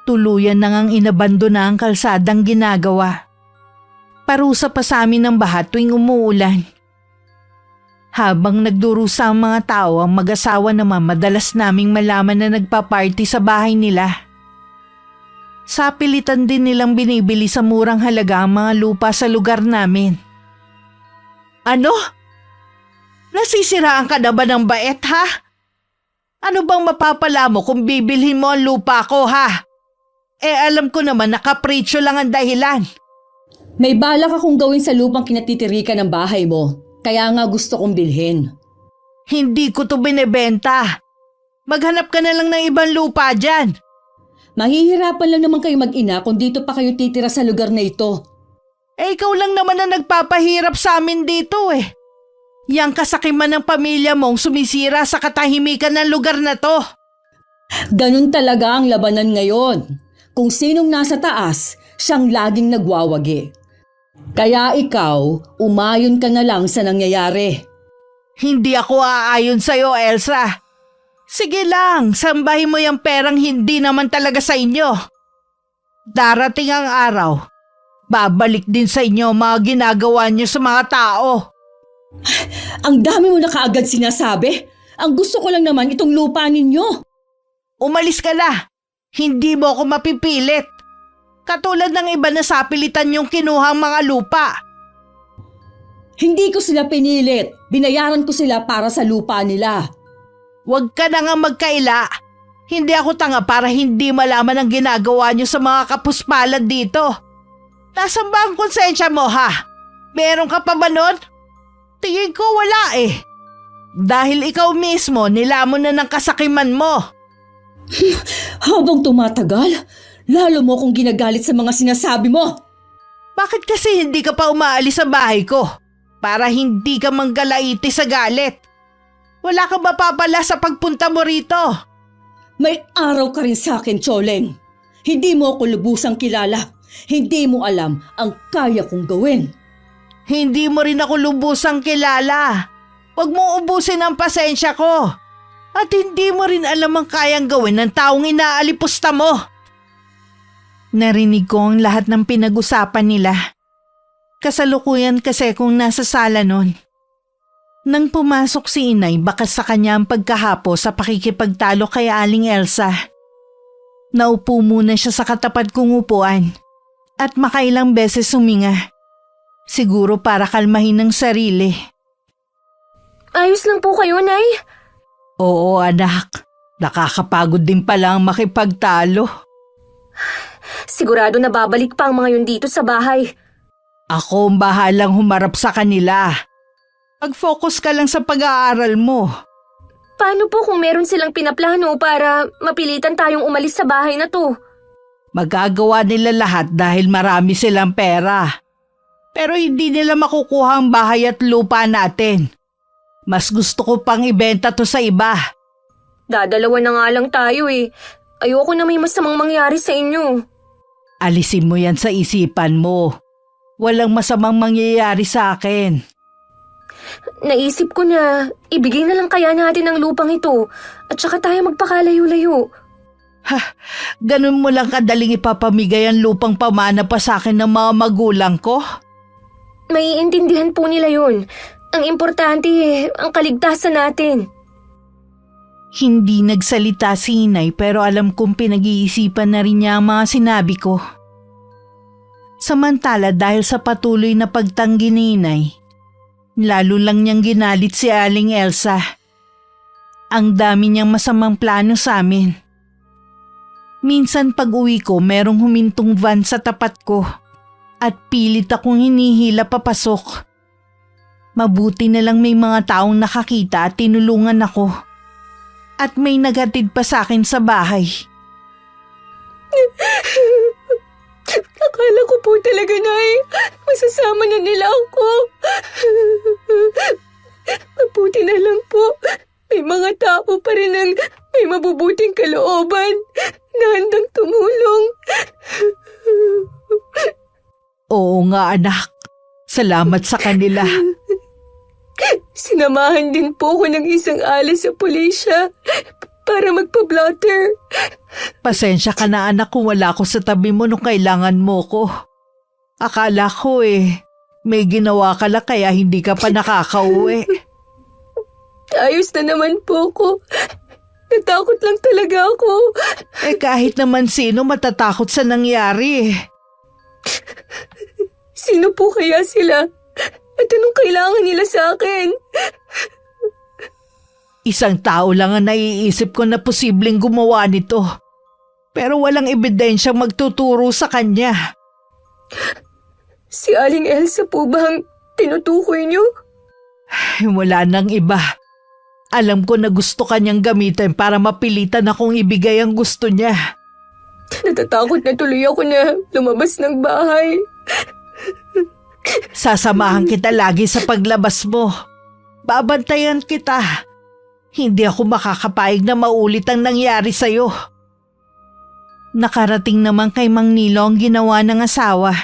Tuluyan na ngang inabandona ang kalsadang ginagawa. Parusa pa sa amin ng baha tuwing umuulan. Habang nagdurusa ang mga tao, ang mag-asawa naman madalas naming malaman na nagpa-party sa bahay nila. Sa pilitan din nilang binibili sa murang halaga ang mga lupa sa lugar namin. Ano? Nasisiraan ka na ba ng bait ha? Ano bang mapapala mo kung bibilhin mo ang lupa ko ha? Alam ko naman na kapritsyo lang ang dahilan. May balak akong gawin sa lupang kinatitirikan ng bahay mo. Kaya nga gusto kong bilhin. Hindi ko to binebenta. Maghanap ka na lang ng ibang lupa dyan. Mahihirapan lang naman kayo mag-ina kung dito pa kayo titira sa lugar na ito. Ikaw lang naman na nagpapahirap sa amin dito Yang kasakiman ng pamilya mong sumisira sa katahimikan ng lugar na to. Ganun talaga ang labanan ngayon. Kung sinong nasa taas, siyang laging nagwawagi. Kaya ikaw, umayon ka na lang sa nangyayari. Hindi ako aayon sa'yo, Elsa. Sige lang, sambahin mo yung perang hindi naman talaga sa inyo. Darating ang araw, babalik din sa inyo mga ginagawa niyo sa mga tao. Ang dami mo na kaagad sinasabi. Ang gusto ko lang naman itong lupa ninyo. Umalis ka na. Hindi mo ako mapipilit. Katulad ng iba na sapilitan yung kinuhang mga lupa. Hindi ko sila pinilit. Binayaran ko sila para sa lupa nila. Huwag ka na nga magkaila. Hindi ako tanga para hindi malaman ang ginagawa niyo sa mga kapuspalad dito. Nasaan ba ang konsensya mo ha? Meron ka pa ba nun? Tingin ko wala Dahil ikaw mismo nilamon na ng kasakiman mo. Habang tumatagal, lalo mo kong ginagalit sa mga sinasabi mo. Bakit kasi hindi ka pa umaalis sa bahay ko? Para hindi ka manggalaiti sa galit. Wala ka ba papala sa pagpunta mo rito? May araw ka rin sa akin, Choleng. Hindi mo ako lubusang kilala. Hindi mo alam ang kaya kong gawin. Hindi mo rin ako lubusang kilala. Huwag mong ubusin ang pasensya ko. At hindi mo rin alam ang kayang gawin ng taong inaalipusta mo. Narinig ko ang lahat ng pinag-usapan nila. Kasalukuyan kasi kung nasa sala nun. Nang pumasok si Inay, bakas sa kanya ang pagkahapo sa pakikipagtalo kay Aling Elsa. Naupo muna siya sa katapat kong upuan at makailang beses huminga. Siguro para kalmahin ang sarili. Ayos lang po kayo, Nay? Oo anak, nakakapagod din pala ang makipagtalo. Sigurado na babalik pa ang mga yun dito sa bahay. Ako ang bahalang humarap sa kanila. Mag-focus ka lang sa pag-aaral mo. Paano po kung meron silang pinaplano para mapilitan tayong umalis sa bahay na to? Magagawa nila lahat dahil marami silang pera. Pero hindi nila makukuha ang bahay at lupa natin. Mas gusto ko pang ibenta to sa iba. Dadalawa na nga lang tayo Ayoko na may masamang mangyari sa inyo. Alisin mo yan sa isipan mo. Walang masamang mangyayari sa akin. Naisip ko na ibigay na lang kaya natin ang lupang ito at saka tayo magpakalayo-layo. Ganun mo lang kadaling ipapamigay ang lupang pamana pa sa akin ng mga magulang ko? Maiintindihan po nila yun. Ang importante ang kaligtasan natin. Hindi nagsalita si Inay pero alam kong pinag-iisipan na rin niya ang mga sinabi ko. Samantala dahil sa patuloy na pagtanggi ni Inay, lalo lang niyang ginalit si Aling Elsa. Ang dami niyang masamang plano sa amin. Minsan pag uwi ko merong humintong van sa tapat ko at pilit akong hinihila papasok. Mabuti na lang may mga taong nakakita at tinulungan ako. At may naghatid pa sa akin sa bahay. Akala ko po talaga na masasama na nila ako. Mabuti na lang po. May mga tao pa rin ang may mabubuting kalooban na handang tumulong. Oo nga anak, salamat sa kanila. Sinamahan din po ako ng isang alis sa pulisya para magpa-blotter. Pasensya ka na anak kung wala ko sa tabi mo nung kailangan mo ko. Akala ko may ginawa ka lang kaya hindi ka pa nakakauwi. Ayos na naman po ko. Natakot lang talaga ako. Kahit naman sino matatakot sa nangyari. Sino po kaya sila? At anong kailangan nila sa akin? Isang tao lang ang naiisip ko na posibleng gumawa nito. Pero walang ebidensyang magtuturo sa kanya. Si Aling Elsa po ba ang tinutukoy niyo? Wala nang iba. Alam ko na gusto kanyang gamitin para mapilitan akong ibigay ang gusto niya. Natatakot na tuloy ako na lumabas ng bahay. Sasamahan kita lagi sa paglabas mo. Babantayan kita. Hindi ako makakapayag na maulit ang nangyari sa'yo. Nakarating naman kay Mang Nilo ang ginawa ng asawa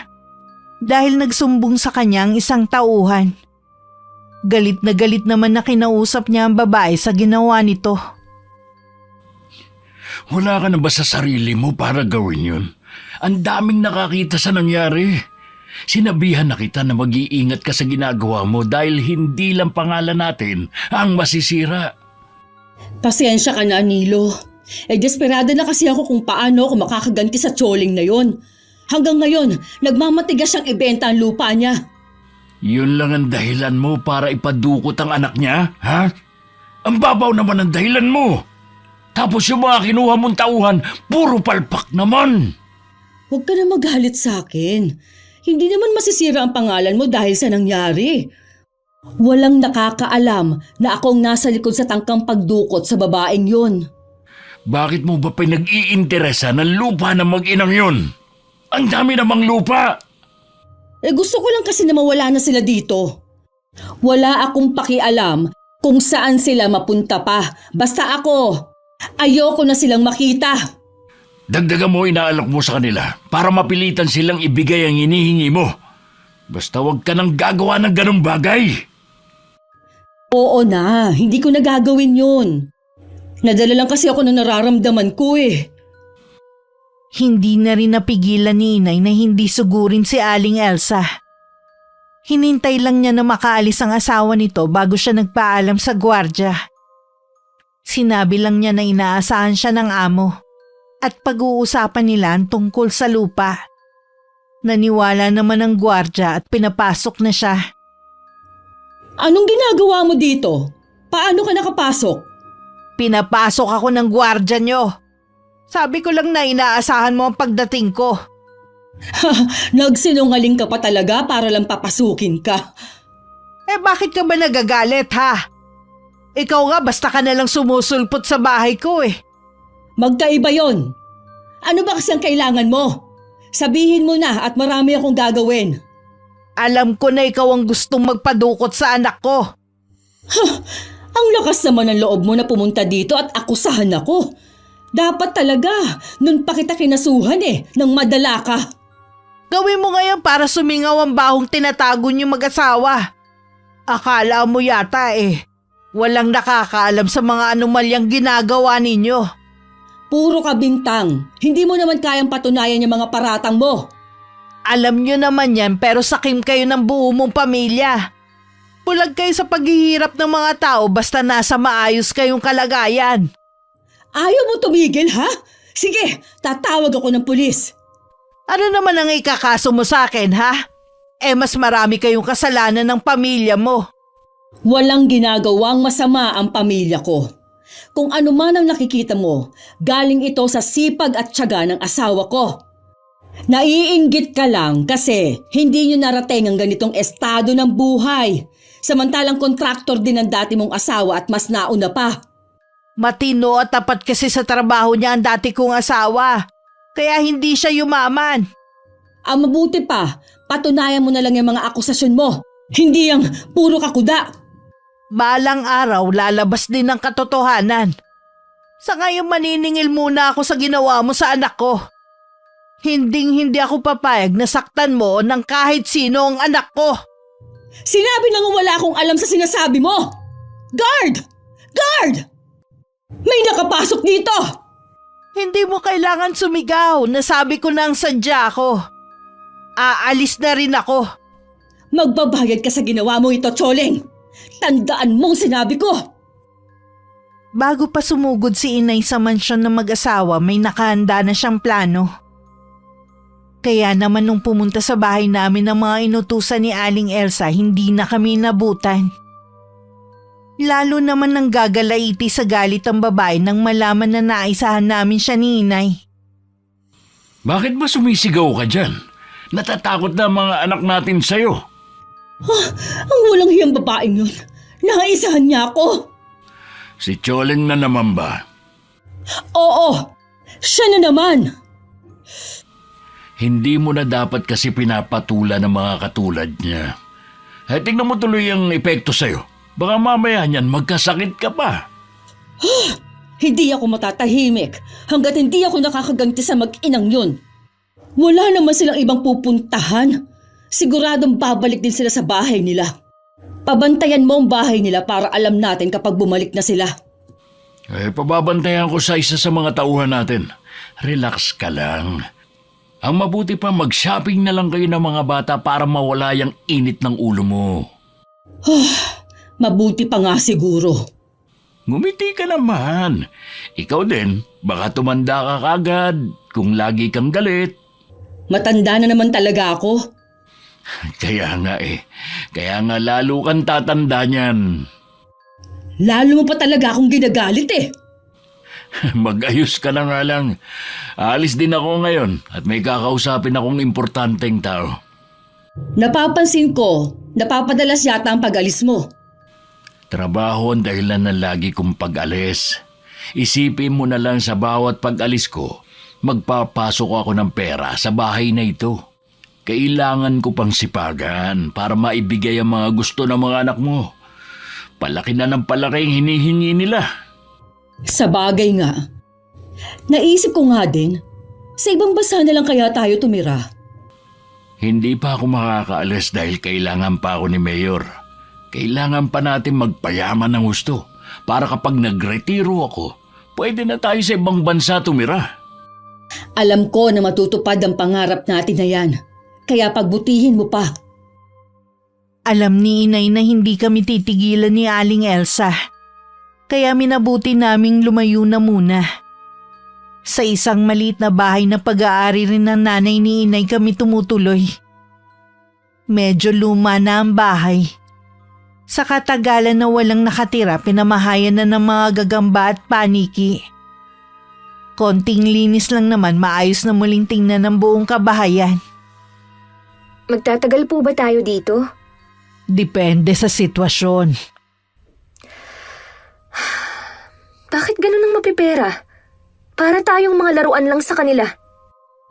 dahil nagsumbong sa kanya ang isang tauhan. Galit naman na kinausap niya ang babae sa ginawa nito. Wala ka na ba sa sarili mo para gawin yun? Ang daming nakakita sa nangyari. Sinabihan na kita na mag-iingat ka sa ginagawa mo dahil hindi lang pangalan natin ang masisira. Pasensya ka na, Nilo. Desperada na kasi ako kung paano ako makakaganti sa tsoling na yon. Hanggang ngayon, nagmamatigas siyang ibenta ang lupa niya. Yun lang ang dahilan mo para ipadukot ang anak niya, ha? Ang babaw naman ang dahilan mo. Tapos yung mga kinuha mong tauhan, puro palpak naman. Huwag ka na magalit sa akin. Hindi naman masisira ang pangalan mo dahil sa nangyari. Walang nakakaalam na akong nasa likod sa tangkang pagdukot sa babaeng yon. Bakit mo ba pinag-iinteresa ng lupa ng mag-inang yun? Ang dami namang lupa. Gusto ko lang kasi na mawala na sila dito. Wala akong pakialam kung saan sila mapunta pa. Basta ako, ayoko na silang makita. Dagdagan mo inaalok mo sa kanila para mapilitan silang ibigay ang hinihingi mo. Basta huwag ka nang gagawa ng ganong bagay. Oo na, hindi ko na gagawin yun. Nadala lang kasi ako ng nararamdaman ko Hindi na rin napigilan ni Inay na hindi sugurin si Aling Elsa. Hinintay lang niya na makaalis ang asawa nito bago siya nagpaalam sa gwardya. Sinabi lang niya na inaasahan siya ng amo at pag-uusapan nila ang tungkol sa lupa. Naniwala naman ang gwardya at pinapasok na siya. Anong ginagawa mo dito? Paano ka nakapasok? Pinapasok ako ng gwardya niyo. Sabi ko lang na inaasahan mo ang pagdating ko. Nagsinungaling ka pa talaga para lang papasukin ka. Bakit ka ba nagagalit ha? Ikaw nga basta ka nalang sumusulpot sa bahay ko Magkaiba yon. Ano ba kasi ang kailangan mo? Sabihin mo na at marami akong gagawin. Alam ko na ikaw ang gustong magpadukot sa anak ko. Ang lakas naman ng loob mo na pumunta dito at akusahan ako. Dapat talaga, nun pa kita kinasuhan nang madala ka. Gawin mo ngayon para sumingaw ang bahong tinatago niyo mag-asawa. Akala mo yata walang nakakaalam sa mga anomalyang ginagawa ninyo. Puro ka bintang, hindi mo naman kayang patunayan yung mga paratang mo. Alam niyo naman yan pero sakim kayo ng buo mong pamilya. Bulag kayo sa paghihirap ng mga tao basta nasa maayos kayong kalagayan. Ayaw mo tumigil, ha? Sige, tatawag ako ng pulis. Ano naman ang ikakaso mo sa akin, ha? Mas marami kayong kasalanan ng pamilya mo. Walang ginagawang masama ang pamilya ko. Kung ano man ang nakikita mo, galing ito sa sipag at tiyaga ng asawa ko. Naiinggit ka lang kasi hindi nyo narating ang ganitong estado ng buhay. Samantalang kontraktor din ang dati mong asawa at mas nauna pa. Matino at tapat kasi sa trabaho niya ang dati kong asawa. Kaya hindi siya yumaman. Ang mabuti pa, patunayan mo na lang yung mga akusasyon mo. Hindi yung puro kakuda. Balang araw lalabas din ang katotohanan. Sa ngayon maniningil muna ako sa ginawa mo sa anak ko. Hindi ako papayag na saktan mo ng kahit sino ang anak ko. Sinabi na nga wala akong alam sa sinasabi mo. Guard! Guard! May nakapasok dito! Hindi mo kailangan sumigaw. Nasabi ko na ang sadya ko. Aalis na rin ako. Magbabayad ka sa ginawa mo ito, Choleng. Tandaan mong sinabi ko. Bago pa sumugod si inay sa mansyon ng mag-asawa, may nakahanda na siyang plano. Kaya naman nung pumunta sa bahay namin ng mga inutusan ni Aling Elsa, hindi na kami nabutan. Lalo naman nang gagalaiti sa galit ang babae nang malaman na naisahan namin siya ni inay. Bakit ba sumisigaw ka dyan? Natatakot na ang mga anak natin sa'yo. Ang walang hiyang babaeng yun. Naisahan niya ako. Si Choleng na naman ba? Oo, siya na naman. Hindi mo na dapat kasi pinapatula ng mga katulad niya. Tingnan mo tuloy ang epekto sa'yo. Baka mamaya niyan magkasakit ka pa. Hindi ako matatahimik hanggat hindi ako nakakaganti sa mag-inang yun. Wala naman silang ibang pupuntahan. Siguradong babalik din sila sa bahay nila. Pabantayan mo ang bahay nila para alam natin kapag bumalik na sila. Pababantayan ko sa isa sa mga tauhan natin. Relax ka lang. Ang mabuti pa mag-shopping na lang kayo ng mga bata para mawala yung init ng ulo mo. Mabuti pa nga siguro. Ngumiti ka naman. Ikaw din, baka tumanda ka kagad kung lagi kang galit. Matanda na naman talaga ako. Kaya nga lalo kang tatanda niyan. Lalo mo pa talaga akong ginagalit Mag-ayos ka na nga lang. Aalis din ako ngayon at may kakausapin akong importanteng tao. Napapansin ko, napapadalas yata ang pag-alis mo. Trabaho ang dahilan ng lagi kong pag-alis. Isipin mo na lang sa bawat pag-alis ko, magpapasok ako ng pera sa bahay na ito. Kailangan ko pang sipagan para maibigay ang mga gusto ng mga anak mo. Palaki na ng palaki ang hinihingi nila. Sa bagay nga. Naisip ko nga din, sa ibang bansa na lang kaya tayo tumira. Hindi pa ako makakaalis dahil kailangan pa ako ni Mayor. Kailangan pa natin magpayaman ng husto para kapag nagretiro ako, pwede na tayo sa ibang bansa tumira. Alam ko na matutupad ang pangarap natin na yan, kaya pagbutihin mo pa. Alam ni inay na hindi kami titigilan ni Aling Elsa. Kaya minabuti naming lumayo na muna. Sa isang maliit na bahay na pag-aari rin ng nanay ni inay kami tumutuloy. Medyo luma na ang bahay. Sa katagalan na walang nakatira, pinamahayan na ng mga gagamba at paniki. Konting linis lang naman, maayos na muling tingnan ng buong kabahayan. Magtatagal po ba tayo dito? Depende sa sitwasyon. Bakit ganun ang mapipera? Para tayong mga laruan lang sa kanila.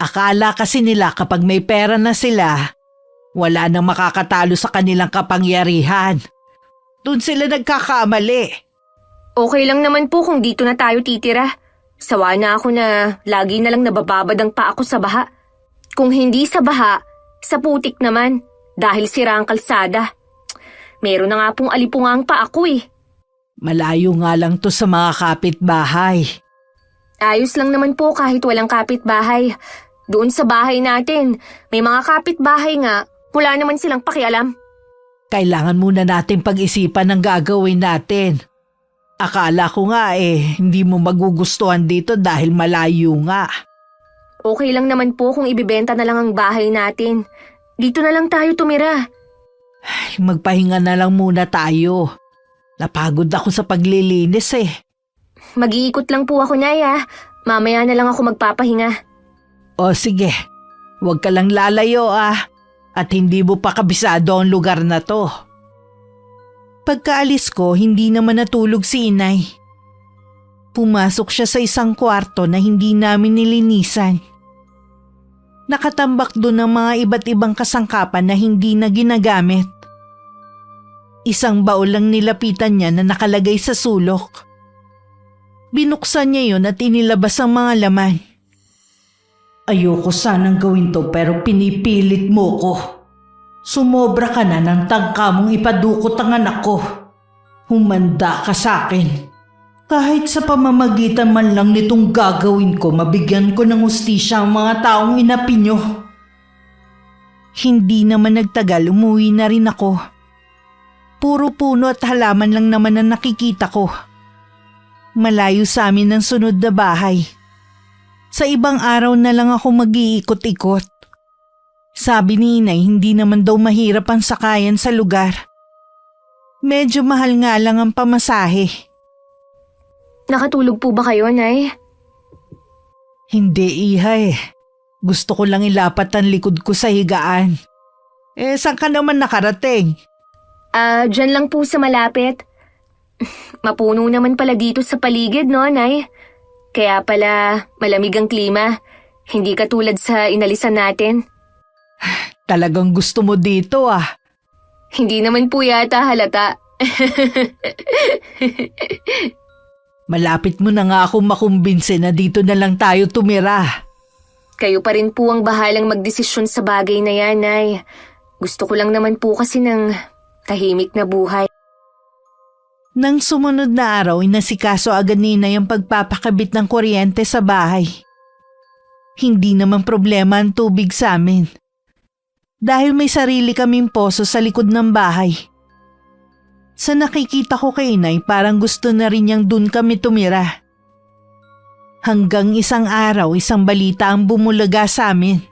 Akala kasi nila kapag may pera na sila, wala nang makakatalo sa kanilang kapangyarihan. Doon sila nagkakamali. Okay lang naman po kung dito na tayo titira. Sawa na ako na lagi na lang nabababad ang paa ko sa baha. Kung hindi sa baha, sa putik naman dahil sira ang kalsada. Meron na nga pong alipungang paa ko eh. Malayo nga lang to sa mga kapitbahay. Ayos lang naman po kahit walang kapitbahay. Doon sa bahay natin, may mga kapitbahay nga, wala naman silang pakialam. Kailangan muna natin pag-isipan ang gagawin natin. Akala ko nga hindi mo magugustuhan dito dahil malayo nga. Okay lang naman po kung ibibenta na lang ang bahay natin. Dito na lang tayo tumira. Ay, magpahinga na lang muna tayo. Napagod ako sa paglilinis eh. Mag-iikot lang po ako, Nay, ah. Mamaya na lang ako magpapahinga. O sige, huwag ka lang lalayo at hindi mo pa kabisado ang lugar na to. Pagkaalis ko, hindi naman natulog si inay. Pumasok siya sa isang kwarto na hindi namin nilinisan. Nakatambak doon ang mga iba't ibang kasangkapan na hindi na ginagamit. Isang baul lang nilapitan niya na nakalagay sa sulok. Binuksan niya yun at inilabas ang mga laman. Ayoko sanang gawin to pero pinipilit mo ko. Sumobra ka na ng tangka mong ipadukot ang anak ko. Humanda ka sa akin. Kahit sa pamamagitan man lang nitong gagawin ko, mabigyan ko ng hustisya ang mga taong inapi nyo. Hindi naman nagtagal, umuwi na rin ako. Puro puno at halaman lang naman ang nakikita ko. Malayo sa amin ang sunod na bahay. Sa ibang araw na lang ako mag-iikot-ikot. Sabi ni inay, hindi naman daw mahirap ang sakayan sa lugar. Medyo mahal nga lang ang pamasahe. Nakatulog po ba kayo, Nay? Hindi, iha. Gusto ko lang ilapat ang likod ko sa higaan. Saan ka naman nakarating? Dyan lang po sa malapit. Mapuno naman pala dito sa paligid, no, Nay? Kaya pala malamig ang klima. Hindi katulad sa inalisan natin. Talagang gusto mo dito Hindi naman po yata halata. Malapit mo na nga akong makumbinse na dito na lang tayo tumira. Kayo pa rin po ang bahalang magdesisyon sa bagay na yan, Nay. Gusto ko lang naman po kasi ng tahimik na buhay. Nang sumunod na araw, inasikaso agad ni inay ang pagpapakabit ng kuryente sa bahay. Hindi naman problema ang tubig sa amin. Dahil may sarili kaming poso sa likod ng bahay. Sa nakikita ko kay inay, parang gusto na rin niyang dun kami tumira. Hanggang isang araw, isang balita ang bumulaga sa amin.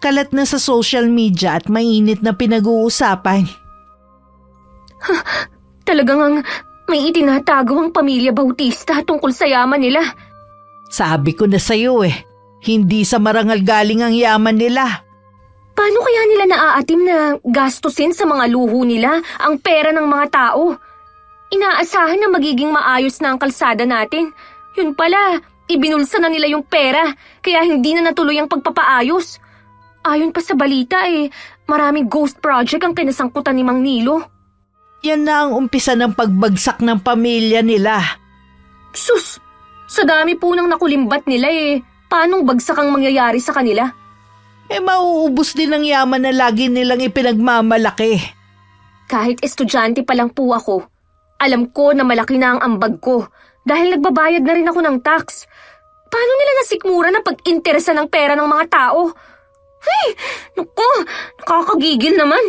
Kalat na sa social media at mainit na pinag-uusapan. Talagang may itinatago ang pamilya Bautista tungkol sa yaman nila. Sabi ko na sa'yo hindi sa marangal galing ang yaman nila. Paano kaya nila naaatim na gastusin sa mga luho nila ang pera ng mga tao? Inaasahan na magiging maayos na ang kalsada natin. Yun pala, ibinulsa na nila yung pera kaya hindi na natuloy ang pagpapaayos. Ayon pa sa balita maraming ghost project ang kinasangkutan ni Mang Nilo. Yan na ang umpisa ng pagbagsak ng pamilya nila. Sus! Sa dami po nang nakulimbat nila paanong bagsak ang mangyayari sa kanila? Mauubos din ang yaman na lagi nilang ipinagmamalaki. Kahit estudyante pa lang po ako, alam ko na malaki na ang ambag ko dahil nagbabayad na rin ako ng tax. Paano nila nasikmura na pag-interesa ng pera ng mga tao? Hey! Naku! Nakakagigil naman!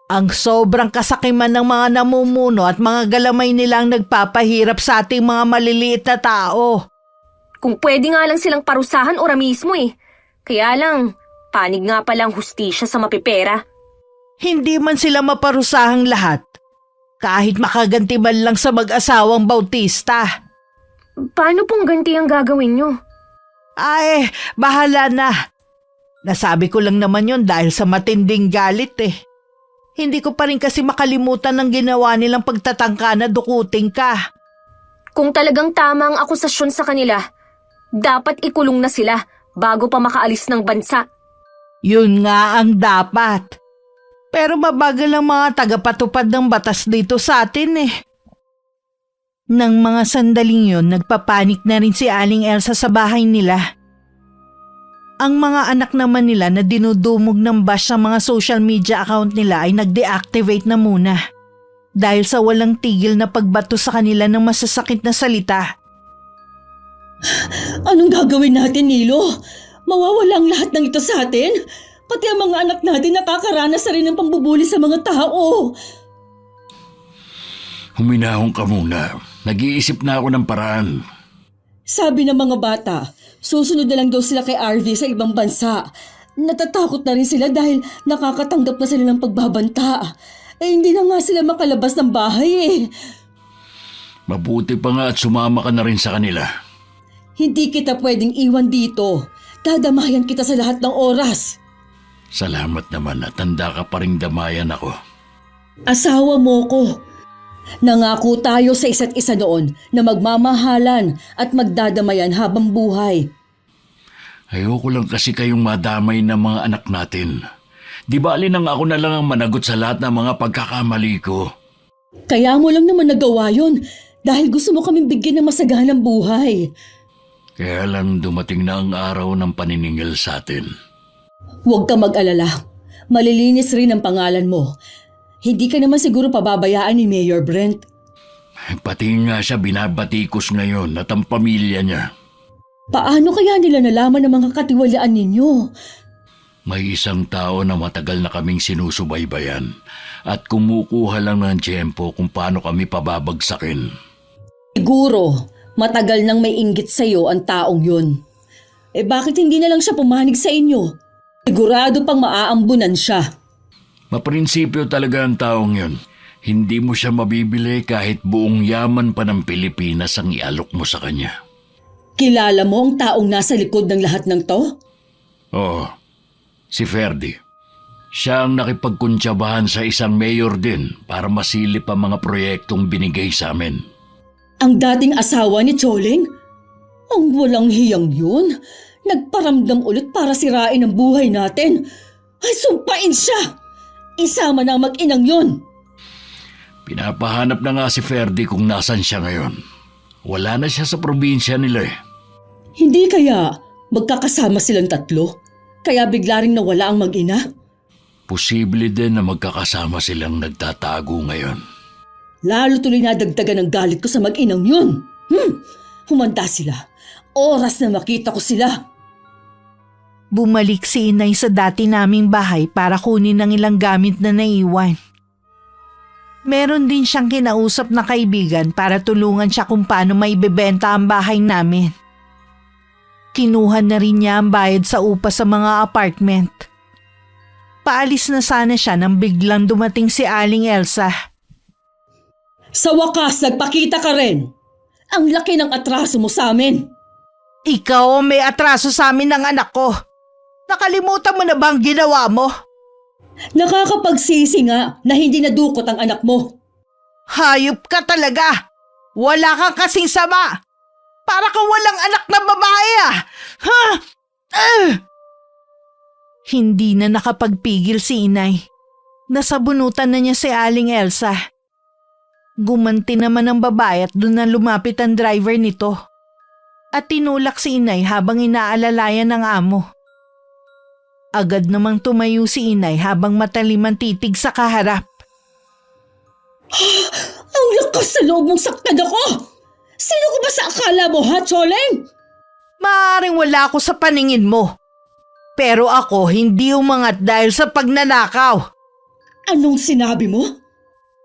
Ang sobrang kasakiman ng mga namumuno at mga galamay nilang nagpapahirap sa ating mga maliliit na tao. Kung pwede nga lang silang parusahan ora mismo Kaya lang, panig nga palang hustisya sa mapipera. Hindi man sila maparusahang lahat. Kahit makaganti man lang sa mag-asawang Bautista. Paano pong ganti ang gagawin nyo? Bahala na. Nasabi ko lang naman yon dahil sa matinding galit Hindi ko pa rin kasi makalimutan ng ginawa nilang pagtatangka na dukutin ka. Kung talagang tama ang akusasyon sa kanila, dapat ikulong na sila bago pa makaalis ng bansa. Yun nga ang dapat. Pero mabagal ang mga tagapatupad ng batas dito sa atin Nang mga sandaling yon, nagpapanik na rin si Aling Elsa sa bahay nila. Ang mga anak naman nila na dinudumog ng bash sa mga social media account nila ay nag-deactivate na muna dahil sa walang tigil na pagbato sa kanila ng masasakit na salita. Anong gagawin natin, Nilo? Mawawala ang lahat ng ito sa atin? Pati ang mga anak natin nakakaranas na rin ng pambubuli sa mga tao. Huminahon ka muna. Nag-iisip na ako ng paraan. Sabi ng mga bata, susunod na lang daw sila kay RV sa ibang bansa. Natatakot na rin sila dahil nakakatanggap na sila ng pagbabanta. Hindi na nga sila makalabas ng bahay Mabuti pa nga at sumama ka na rin sa kanila. Hindi kita pwedeng iwan dito. Dadamayan kita sa lahat ng oras. Salamat naman at handa ka pa ring damayan ako. Asawa mo ko. Nangako tayo sa isa't isa noon na magmamahalan at magdadamayan habang buhay. Ayoko lang kasi kayong madamay ng mga anak natin. Di ba alinang ako na lang ang managot sa lahat ng mga pagkakamali ko? Kaya mo lang naman nagawa yun dahil gusto mo kaming bigyan ng masaganang buhay. Kaya lang dumating na ang araw ng paniningil sa atin. Huwag ka mag-alala. Malilinis rin ang pangalan mo. Hindi ka naman siguro pababayaan ni Mayor Brent. Pati nga siya binabatikos ngayon at ang pamilya niya. Paano kaya nila nalaman ang mga katiwalaan ninyo? May isang tao na matagal na kaming sinusubaybayan at kumukuha lang ng tiyempo kung paano kami pababagsakin. Siguro, matagal nang may inggit sa'yo ang taong yun. Bakit hindi na lang siya pumanig sa inyo? Sigurado pang maaambunan siya. Maprinsipyo talaga ang taong yun. Hindi mo siya mabibili kahit buong yaman pa ng Pilipinas ang ialok mo sa kanya. Kilala mo ang taong nasa likod ng lahat ng to? Oo, si Ferdy. Siya ang nakipagkuntsabahan sa isang mayor din para masilip ang mga proyektong binigay sa amin. Ang dating asawa ni Choling? Ang walang hiyang yun. Nagparamdam ulit para sirain ang buhay natin. Ay, sumpain siya! Isama na ang mag-inang yun. Pinapahanap na nga si Ferdy kung nasan siya ngayon. Wala na siya sa probinsya nila eh. Hindi kaya magkakasama silang tatlo? Kaya bigla ring nawala ang mag-ina? Posible din na magkakasama silang nagtatago ngayon. Lalo tuloy nadagdagan ang galit ko sa mag-inang yun. Humanda sila. Oras na makita ko sila. Bumalik si Inay sa dati naming bahay para kunin ang ilang gamit na naiwan. Meron din siyang kinausap na kaibigan para tulungan siya kung paano maibebenta ang bahay namin. Kinuha na rin niya ang bayad sa upa sa mga apartment. Paalis na sana siya nang biglang dumating si Aling Elsa. Sa wakas, nagpakita ka rin. Ang laki ng atraso mo sa amin. Ikaw ang may atraso sa amin ng anak ko. Nakalimutan mo na bang ginawa mo? Nakakapagsisi nga na hindi nadukot ang anak mo. Hayop ka talaga! Wala kang kasing sama! Para kang walang anak na babae Hindi na nakapagpigil si Inay. Nasabunutan na niya si Aling Elsa. Gumanti naman ang babae at doon na lumapit ang driver nito. At tinulak si Inay habang inaalalayan ng amo. Agad namang tumayo si Inay habang matalim ang titig sa kaharap. Ang lakas sa loob mong saktan ako! Sino ko ba sa akala mo, ha, Choleng? Maaaring wala ako sa paningin mo. Pero ako hindi umangat dahil sa pagnanakaw. Anong sinabi mo?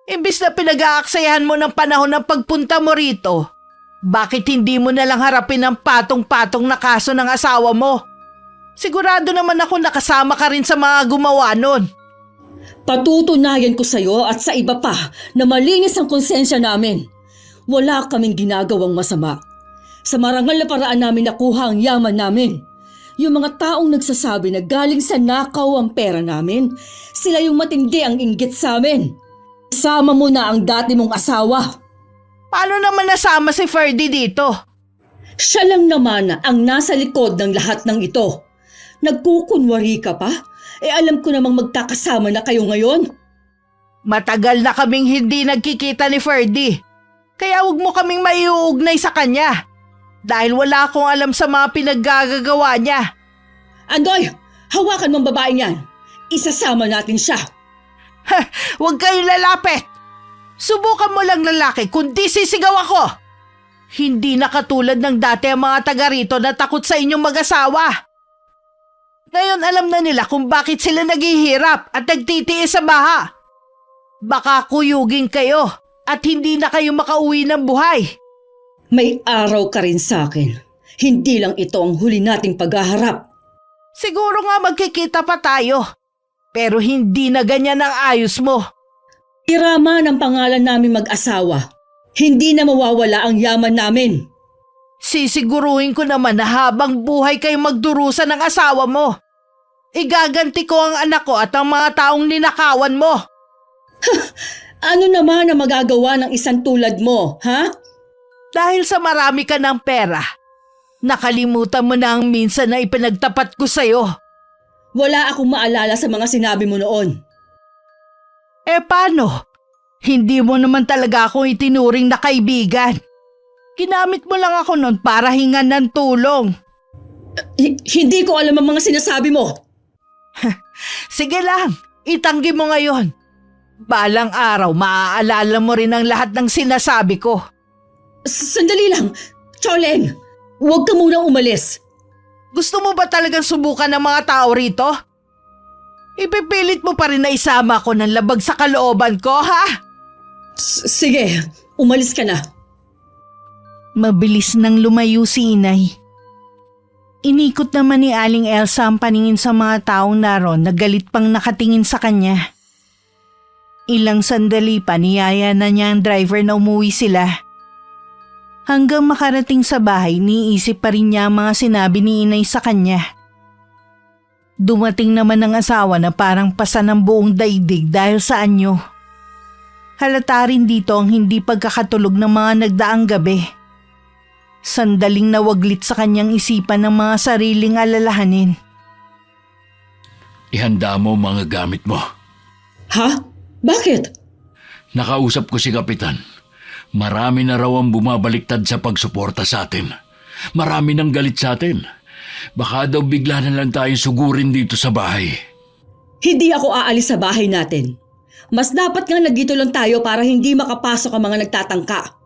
Imbis na pinag-aaksayahan mo ng panahon ng pagpunta mo rito, bakit hindi mo na lang harapin ang patong-patong na kaso ng asawa mo? Sigurado naman ako nakasama ka rin sa mga gumawa nun. Patutunayan ko sa'yo at sa iba pa na malinis ang konsensya namin. Wala kaming ginagawang masama. Sa marangal na paraan namin nakuha ang yaman namin. Yung mga taong nagsasabi na galing sa nakaw ang pera namin, sila yung matindi ang inggit sa amin. Sama mo na ang dati mong asawa. Paano naman nasama si Ferdy dito? Siya lang naman ang nasa likod ng lahat ng ito. Nagkukunwari ka pa? Alam ko namang magkakasama na kayo ngayon. Matagal na kaming hindi nagkikita ni Ferdy. Kaya huwag mo kaming maiuugnay sa kanya. Dahil wala akong alam sa mga pinaggagawa niya. Andoy, hawakan mong babaeng yan. Isasama natin siya. Huwag kayong lalapit. Subukan mo lang lalaki kundi sisigaw ako. Hindi na katulad ng dati ang mga taga rito na takot sa inyong mag-asawa. Ngayon alam na nila kung bakit sila naghihirap at nagtitiis sa baha. Baka kuyugin kayo at hindi na kayo makauwi ng buhay. May araw ka rin sa akin. Hindi lang ito ang huli nating paghaharap. Siguro nga magkikita pa tayo. Pero hindi na ganyan ang ayos mo. Iraman ang pangalan namin mag-asawa. Hindi na mawawala ang yaman namin. Sisiguruhin ko naman na habang buhay kayo magdurusa ng asawa mo. Igaganti ko ang anak ko at ang mga taong ninakawan mo. Ano naman ang magagawa ng isang tulad mo, ha? Dahil sa marami ka ng pera, nakalimutan mo na ang minsan na ipinagtapat ko sa'yo. Wala akong maalala sa mga sinabi mo noon. Paano? Hindi mo naman talaga ako itinuring na kaibigan. Ginamit mo lang ako noon para hingan ng tulong. Hindi ko alam ang mga sinasabi mo. Sige lang, itanggi mo ngayon. Balang araw, maaalala mo rin ang lahat ng sinasabi ko. Sandali lang, Choleng. Huwag ka munang umalis. Gusto mo ba talagang subukan ng mga tao rito? Ipipilit mo pa rin na isama ko ng labag sa kalooban ko, ha? Sige, umalis ka na. Mabilis nang lumayo si Inay. Inikot naman ni Aling Elsa ang paningin sa mga taong naroon na galit pang nakatingin sa kanya. Ilang sandali pa niyaya na niya ang driver na umuwi sila. Hanggang makarating sa bahay, niisip pa rin niya ang mga sinabi ni Inay sa kanya. Dumating naman ang asawa na parang pasan ng buong daigdig dahil sa anyo. Halata rin dito ang hindi pagkakatulog ng mga nagdaang gabi. Sandaling nawaglit sa kanyang isipan ng mga sariling alalahanin. Ihanda mo mga gamit mo. Ha? Bakit? Nakausap ko si Kapitan. Marami na raw ang bumabaliktad sa pagsuporta sa atin. Marami nang galit sa atin. Baka daw bigla na lang tayong sugurin dito sa bahay. Hindi ako aalis sa bahay natin. Mas dapat nga nagdito lang tayo para hindi makapasok ang mga nagtatangka.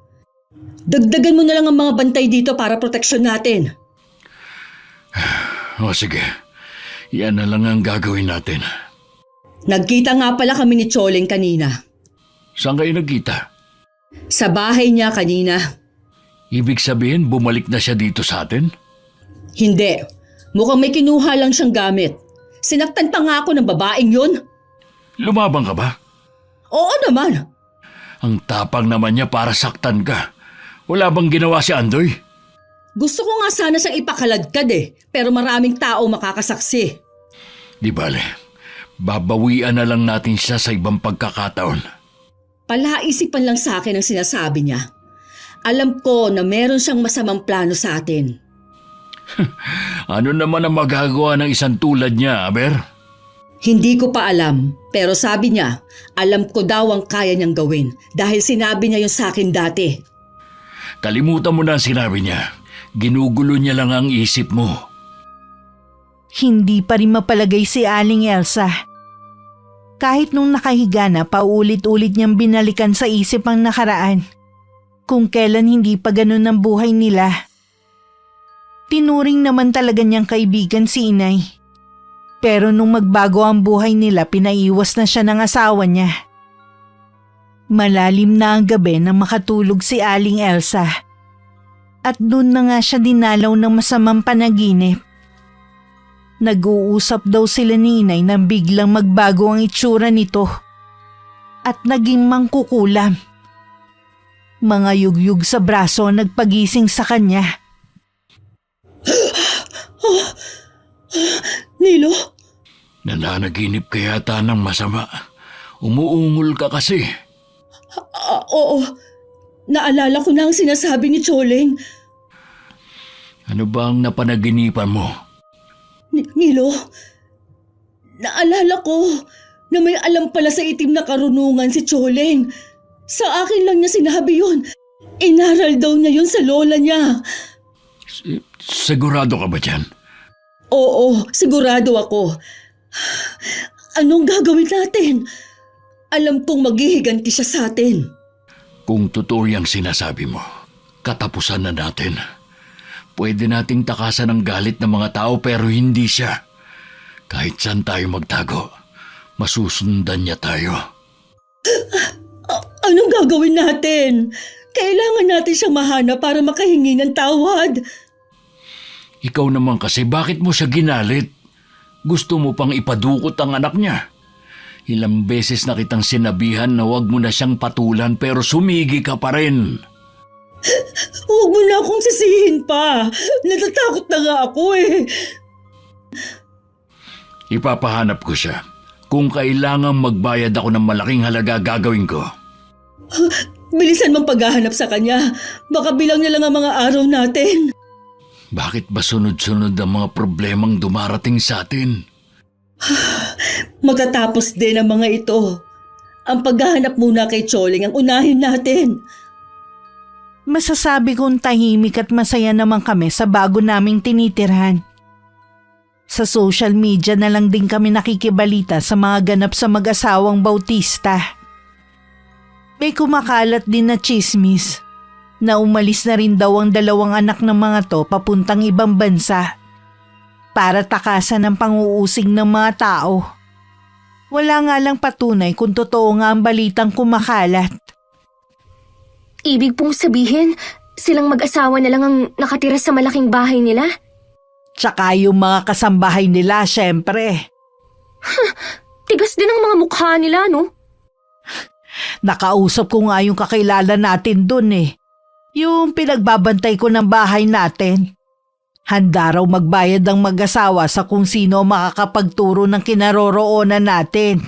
Dagdagan mo na lang ang mga bantay dito para proteksyon natin. O sige, yan na lang ang gagawin natin. Nagkita nga pala kami ni Choleng kanina. Saan kayo nagkita? Sa bahay niya kanina. Ibig sabihin bumalik na siya dito sa atin? Hindi. Mukhang may kinuha lang siyang gamit. Sinaktan pa nga ako ng babaeng yun. Lumabang ka ba? Oo naman. Ang tapang naman niya para saktan ka. Wala bang ginawa si Andoy? Gusto ko nga sana siyang ipakaladkad pero maraming tao makakasaksi. Di bale, babawian na lang natin siya sa ibang pagkakataon. Palaisipan lang sa akin ang sinasabi niya. Alam ko na meron siyang masamang plano sa atin. Ano naman ang magagawa ng isang tulad niya, Aber? Hindi ko pa alam, pero sabi niya, alam ko daw ang kaya niyang gawin dahil sinabi niya yun sa akin dati. Kalimutan mo na ang sinabi niya. Ginugulo niya lang ang isip mo. Hindi pa rin mapalagay si Aling Elsa. Kahit nung nakahiga na, paulit-ulit niyang binalikan sa isip ang nakaraan. Kung kailan hindi pa ganun ang buhay nila. Tinuring naman talaga niyang kaibigan si Inay. Pero nung magbago ang buhay nila, pinaiwas na siya ng asawa niya. Malalim na ang gabi nang makatulog si Aling Elsa. At doon na nga siya dinalaw ng masamang panaginip. Nag-uusap daw sila ni Inay nang biglang magbago ang itsura nito. At naging mangkukulam. Mga yugyug sa braso ang nagpagising sa kanya. Nilo? Nananaginip ka yata ng masama. Umuungol ka kasi. Oo. Naalala ko na ang sinasabi ni Choleng. Ano ba ang napanaginipan mo? Nilo, naalala ko na may alam pala sa itim na karunungan si Choleng. Sa akin lang niya sinabi yun. Inaral daw niya yun sa lola niya. Sigurado ka ba dyan? Oo, sigurado ako. Anong gagawin natin? Alam kong maghihiganti siya sa atin. Kung totoo yung sinasabi mo, katapusan na natin. Pwede nating takasan ang galit ng mga tao pero hindi siya. Kahit saan tayo magtago, masusundan niya tayo. Anong gagawin natin? Kailangan natin siyang mahanap para makahingi ng tawad. Ikaw naman kasi, bakit mo siya ginalit? Gusto mo pang ipadukot ang anak niya. Ilang beses na kitang sinabihan na huwag mo na siyang patulan pero sumigi ka pa rin. Huwag mo na akong sisihin pa. Natatakot na nga ako eh. Ipapahanap ko siya. Kung kailangan magbayad ako ng malaking halaga, gagawin ko. Bilisan mong paghahanap sa kanya. Baka bilang na lang ang mga araw natin. Bakit ba sunod-sunod ang mga problemang dumarating sa atin? Matatapos din ang mga ito. Ang paghahanap muna kay Choling ang unahin natin. Masasabi kong tahimik at masaya naman kami sa bago naming tinitirhan. Sa social media na lang din kami nakikibalita sa mga ganap sa mag-asawang Bautista. May kumakalat din na chismis na umalis na rin daw ang 2 anak ng mga to papuntang ibang bansa para takasan ang panguusig ng mga tao. Wala nga lang patunay kung totoo nga ang balitang kumakalat. Ibig pong sabihin, silang mag-asawa na lang ang nakatira sa malaking bahay nila? Tsaka yung mga kasambahay nila, syempre. Tigas din ang mga mukha nila, no? Nakausap ko nga yung kakilala natin dun eh. Yung pinagbabantay ko ng bahay natin. Handa raw magbayad ang mag-asawa sa kung sino makakapagturo ng kinaroroonan natin.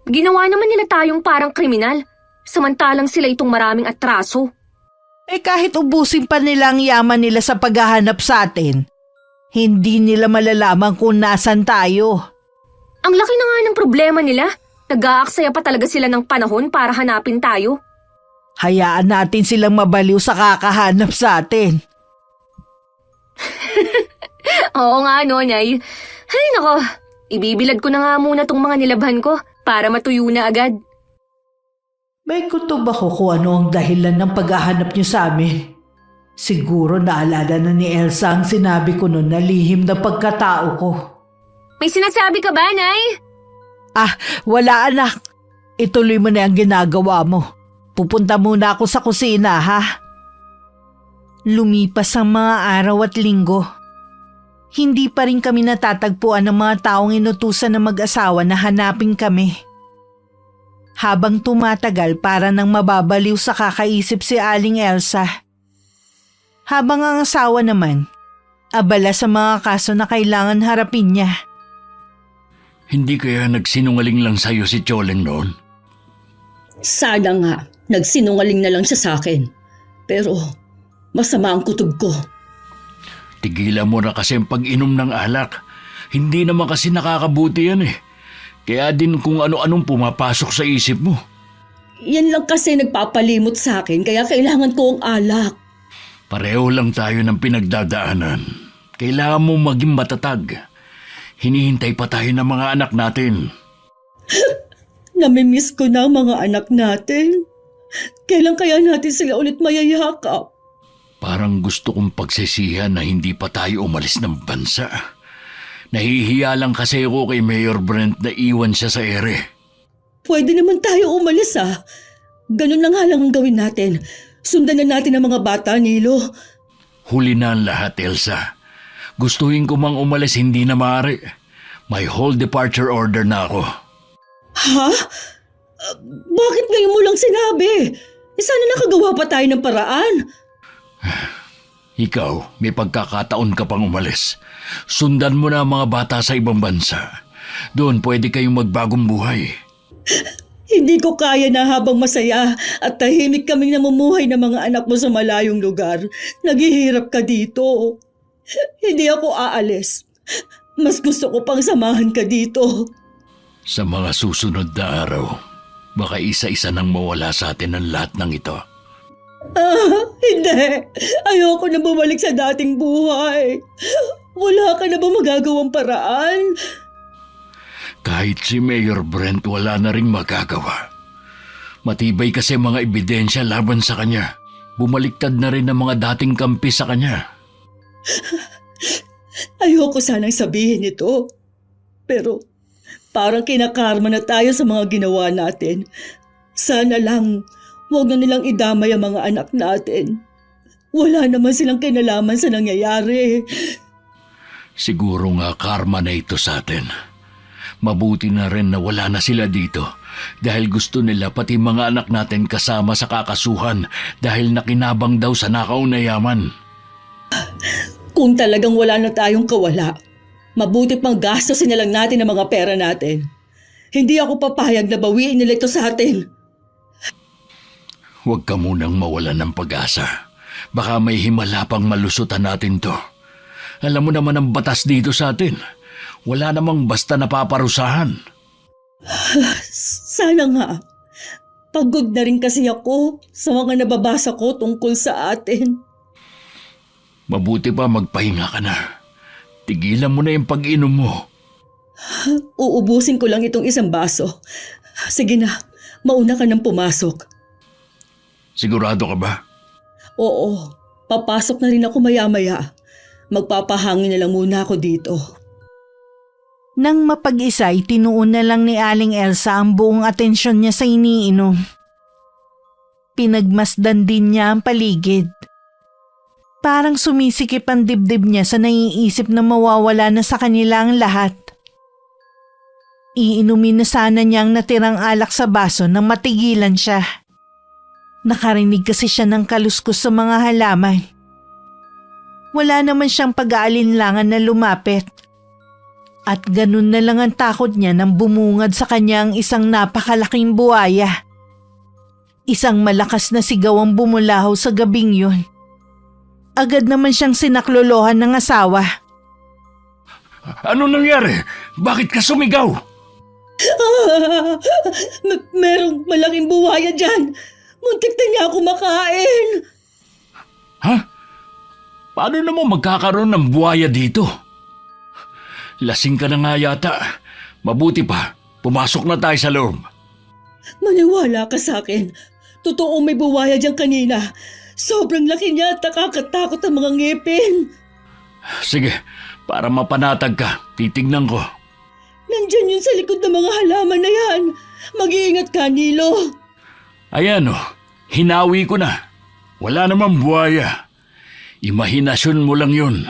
Ginawa naman nila tayong parang kriminal, samantalang sila itong maraming atraso. Eh kahit ubusin pa nila ang yaman nila sa paghahanap sa atin, hindi nila malalaman kung nasan tayo. Ang laki na nga ng problema nila. Nag-aaksaya pa talaga sila ng panahon para hanapin tayo. Hayaan natin silang mabaliw sa kakahanap sa atin. Oo nga, no, Nay. Ay, nako. Ibibilad ko na nga muna tong mga nilabhan ko para matuyo na agad. May kutob ako kung ano ang dahilan ng paghahanap niyo sa amin. Siguro naalala na ni Elsa ang sinabi ko noon na lihim na pagkatao ko. May sinasabi ka ba, Nay? Ah, wala anak. Ituloy mo na ang ginagawa mo. Pupunta muna ako sa kusina, ha? Lumipas ang mga araw at linggo. Hindi pa rin kami natatagpuan ng mga taong inutusan ng mag-asawa na hanapin kami. Habang tumatagal para nang mababaliw sa kakaisip si Aling Elsa. Habang ang asawa naman, abala sa mga kaso na kailangan harapin niya. Hindi kaya nagsinungaling lang sa'yo si Choling noon? Sana nga, nagsinungaling na lang siya sa akin. Pero masama ang kutob ko. Tigilan mo na kasi ang pag-inom ng alak. Hindi naman kasi nakakabuti yan eh. Kaya din kung ano-anong pumapasok sa isip mo. Yan lang kasi nagpapalimot sa akin kaya kailangan ko ang alak. Pareho lang tayo ng pinagdadaanan. Kailangan mo maging matatag. Hinihintay pa tayo ng mga anak natin. Namimiss ko na ang mga anak natin. Kailan kaya natin sila ulit mayayakap? Parang gusto kong pagsisihan na hindi pa tayo umalis ng bansa. Nahihiya lang kasi ako kay Mayor Brent na iwan siya sa ere. Pwede naman tayo umalis ah. Ganun lang nga lang ang gawin natin. Sundan na natin ang mga bata, Nilo. Huli na ang lahat, Elsa. Gustuhin ko mang umalis, hindi na maaari. May whole departure order na ako. Ha? Bakit ngayon mo lang sinabi? Sana nakagawa pa tayo ng paraan. Ikaw, may pagkakataon ka pang umalis. Sundan mo na ang mga bata sa ibang bansa. Doon pwede kayong magbagong buhay. Hindi ko kaya na habang masaya at tahimik kaming namumuhay ng mga anak mo sa malayong lugar. Naghihirap ka dito. Hindi ako aalis. Mas gusto ko pang samahan ka dito. Sa mga susunod na araw, baka isa-isa nang mawala sa atin ang lahat ng ito. Hindi. Ayoko na bumalik sa dating buhay. Wala ka na ba magagawang paraan? Kahit si Mayor Brent wala na ring magagawa. Matibay kasi mga ebidensya laban sa kanya. Bumaliktad na rin ang mga dating kampi sa kanya. Ayoko sanang sabihin ito. Pero parang kinakarma na tayo sa mga ginawa natin. Sana lang huwag na nilang idamay ang mga anak natin. Wala naman silang kinalaman sa nangyayari. Siguro nga karma na ito sa atin. Mabuti na rin na wala na sila dito dahil gusto nila pati mga anak natin kasama sa kakasuhan dahil nakinabang daw sa nakaw na yaman. Kung talagang wala na tayong kawala, mabuti pang gastosin na lang natin ang mga pera natin. Hindi ako papayag na bawiin nila ito sa atin. Huwag ka munang mawalan ng pag-asa. Baka may himala pang malusutan natin to. Alam mo naman ang batas dito sa atin. Wala namang basta napaparusahan. Sana nga. Pagod na rin kasi ako sa mga nababasa ko tungkol sa atin. Mabuti pa magpahinga ka na. Tigilan mo na yung pag-inom mo. Uubusin ko lang itong isang baso. Sige na, mauna ka nang pumasok. Sigurado ka ba? Oo, papasok na rin ako maya-maya. Magpapahangin na lang muna ako dito. Nang mapag-isa'y tinuon na lang ni Aling Elsa ang buong atensyon niya sa iniinom. Pinagmasdan din niya ang paligid. Parang sumisikip ang dibdib niya sa naiisip na mawawala na sa kanila ang lahat. Iinumin na sana niya ang natirang alak sa baso nang matigilan siya. Nakarinig kasi siya ng kaluskos sa mga halaman. Wala naman siyang pag-aalinlangan na lumapit. At ganun na lang ang takot niya nang bumungad sa kanya ang isang napakalaking buhaya. Isang malakas na sigaw ang bumulahaw sa gabing yun. Agad naman siyang sinaklolohan ng asawa. Ano nangyari? Bakit ka sumigaw? Merong malaking buhaya dyan. Muntik na niya ako makain. Ha? Paano naman magkakaroon ng buhaya dito? Lasing ka na nga yata. Mabuti pa, pumasok na tayo sa loob. Maniwala ka sa akin. Totoo may buwaya dyan kanina. Sobrang laki niya at nakakatakot ang mga ngipin. Sige, para mapanatag ka, titignan ko. Nandyan yun sa likod ng mga halaman na yan. Mag-iingat ka, Nilo. Ayan o, hinawi ko na. Wala namang buhaya. Imahinasyon mo lang yun.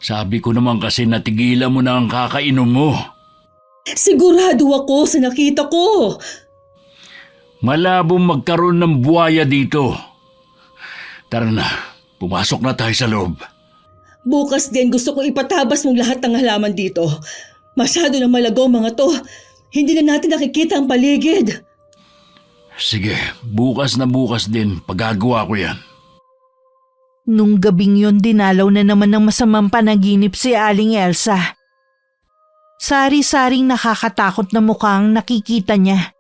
Sabi ko naman kasi natigilan mo na ang kakainom mo. Sigurado ako sa nakita ko. Malabong magkaroon ng buhaya dito. Tara na, pumasok na tayo sa loob. Bukas din gusto ko ipatabas mong lahat ng halaman dito. Masyado na malagaw mga to. Hindi na natin nakikita ang paligid. Sige, bukas na bukas din, pagagawa ko yan. Nung gabing yun dinalaw na naman ng masamang panaginip si Aling Elsa. Sari-saring nakakatakot na mukha ang nakikita niya.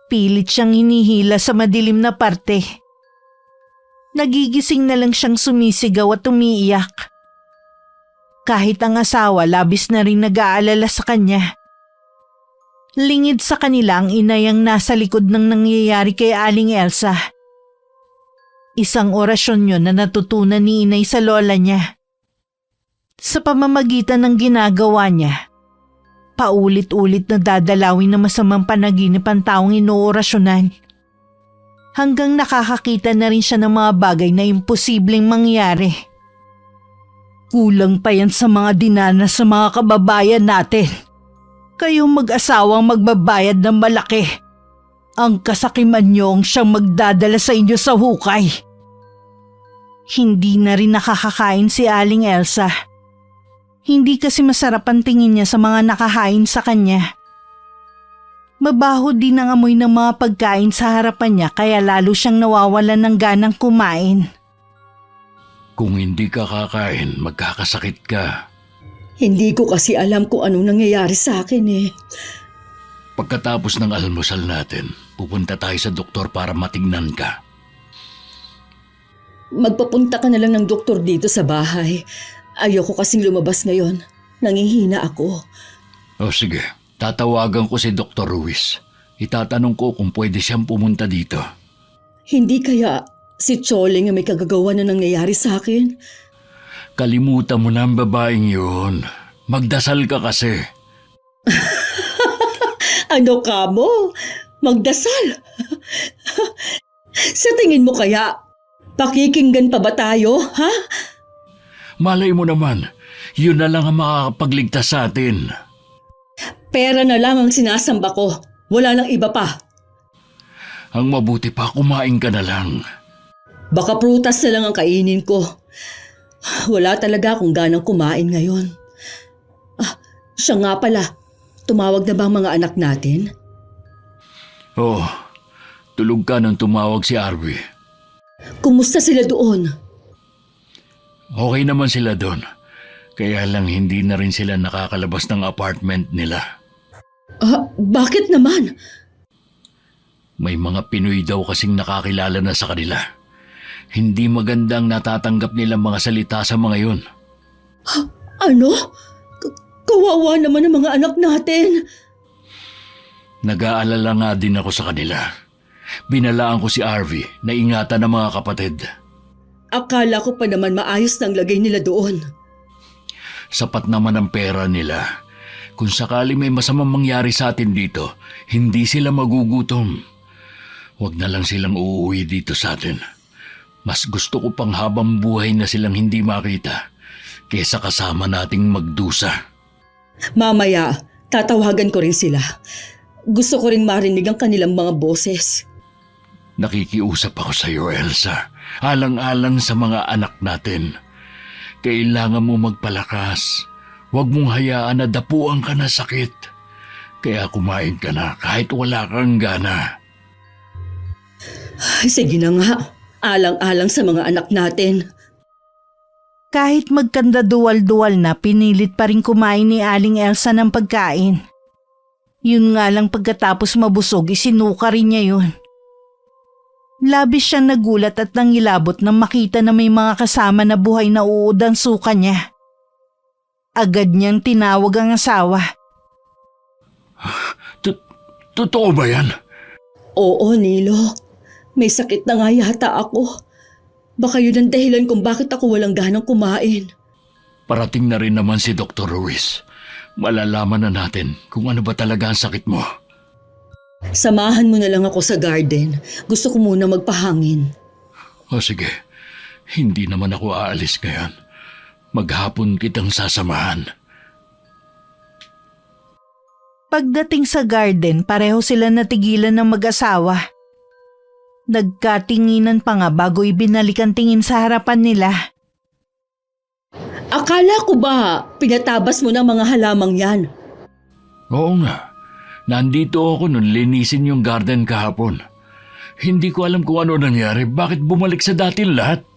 Pilit siyang hinihila sa madilim na parte. Nagigising na lang siyang sumisigaw at umiiyak. Kahit ang asawa labis na rin nag-aalala sa kanya. Lingid sa kanila ang inay ang nasa likod ng nangyayari kay Aling Elsa. Isang orasyon yun na natutunan ni inay sa lola niya. Sa pamamagitan ng ginagawa niya, paulit-ulit na dadalawin ng masamang panaginip ang taong inoorasyonan. Hanggang nakakakita na rin siya ng mga bagay na imposibleng mangyari. Kulang pa yan sa mga dinanas sa mga kababayan natin. Kayong mag-asawang magbabayad ng malaki. Ang kasakiman niyo ang siyang magdadala sa inyo sa hukay. Hindi na rin nakakakain si Aling Elsa. Hindi kasi masarap ang tingin niya sa mga nakahain sa kanya. Mabaho din ang amoy ng mga pagkain sa harapan niya kaya lalo siyang nawawalan ng ganang kumain. Kung hindi ka kakain, magkakasakit ka. Hindi ko kasi alam kung anong nangyayari sa akin eh. Pagkatapos ng almusal natin, pupunta tayo sa doktor para matignan ka. magpapunta ka na lang ng doktor dito sa bahay. Ayoko kasing lumabas ngayon. Nangihina ako. O sige, tatawagan ko si Dr. Ruiz. Itatanong ko kung pwede siyang pumunta dito. Hindi kaya si Choling ang may kagagawa na nangyayari sa akin? Kalimutan mo na ang babaeng yun. Magdasal ka kasi. Ano ka mo? Magdasal? Sa tingin mo kaya, pakikinggan pa ba tayo, ha? Malay mo naman, yun na lang ang makakapagligtas sa atin. Pera na lang ang sinasamba ko. Wala nang iba pa. Ang mabuti pa, kumain ka na lang. Baka prutas na lang ang kainin ko. Wala talaga akong ganang kumain ngayon. Siya nga pala. Tumawag na ba ang mga anak natin? Oo, tulog ka nang tumawag si Arby. Kumusta sila doon? Okay naman sila doon. Kaya lang hindi na rin sila nakakalabas ng apartment nila. Bakit naman? May mga Pinoy daw kasing nakakilala na sa kanila. Hindi magandang natatanggap nilang mga salita sa mga yun. Ano? Kawawa naman ang mga anak natin. Nag-aalala nga din ako sa kanila. Binalaan ko si Arvy na ingatan ng mga kapatid. Akala ko pa naman maayos na ang lagay nila doon. Sapat naman ang pera nila. Kung sakali may masamang mangyari sa atin dito, hindi sila magugutom. Huwag na lang silang uuwi dito sa atin. Mas gusto ko pang habang buhay na silang hindi makita kesa kasama nating magdusa. Mamaya, tatawagan ko rin sila. Gusto ko rin marinig ang kanilang mga boses. Nakikiusap ako sa iyo, Elsa. Alang-alang sa mga anak natin. Kailangan mo magpalakas. Huwag mong hayaan na dapuan ka na sakit. Kaya kumain ka na kahit wala kang gana. Ay, sige na nga. Alang-alang sa mga anak natin. Kahit magkanda duwal-duwal na, pinilit pa rin kumain ni Aling Elsa ng pagkain. Yun nga lang pagkatapos mabusog, isinuka rin niya yun. Labis siyang nagulat at nangilabot nang makita na may mga kasama na buhay na uod ang suka niya. Agad niyang tinawag ang asawa. Totoo ba yan? Oo, Nilo. May sakit na nga yata ako. Baka yun ang dahilan kung bakit ako walang ganang kumain. Parating na rin naman si Dr. Ruiz. Malalaman na natin kung ano ba talaga ang sakit mo. Samahan mo na lang ako sa garden. Gusto ko muna magpahangin. O sige, hindi naman ako aalis ngayon. Maghapon kitang sasamahan. Pagdating sa garden, pareho sila natigilan ng mag-asawa. Nagkatinginan pa nga bago ibinalik ang tingin sa harapan nila. Akala ko ba pinatabas mo ng mga halamang yan? Oo nga. Nandito ako nung linisin yung garden kahapon. Hindi ko alam kung ano nangyari. Bakit bumalik sa dati lahat?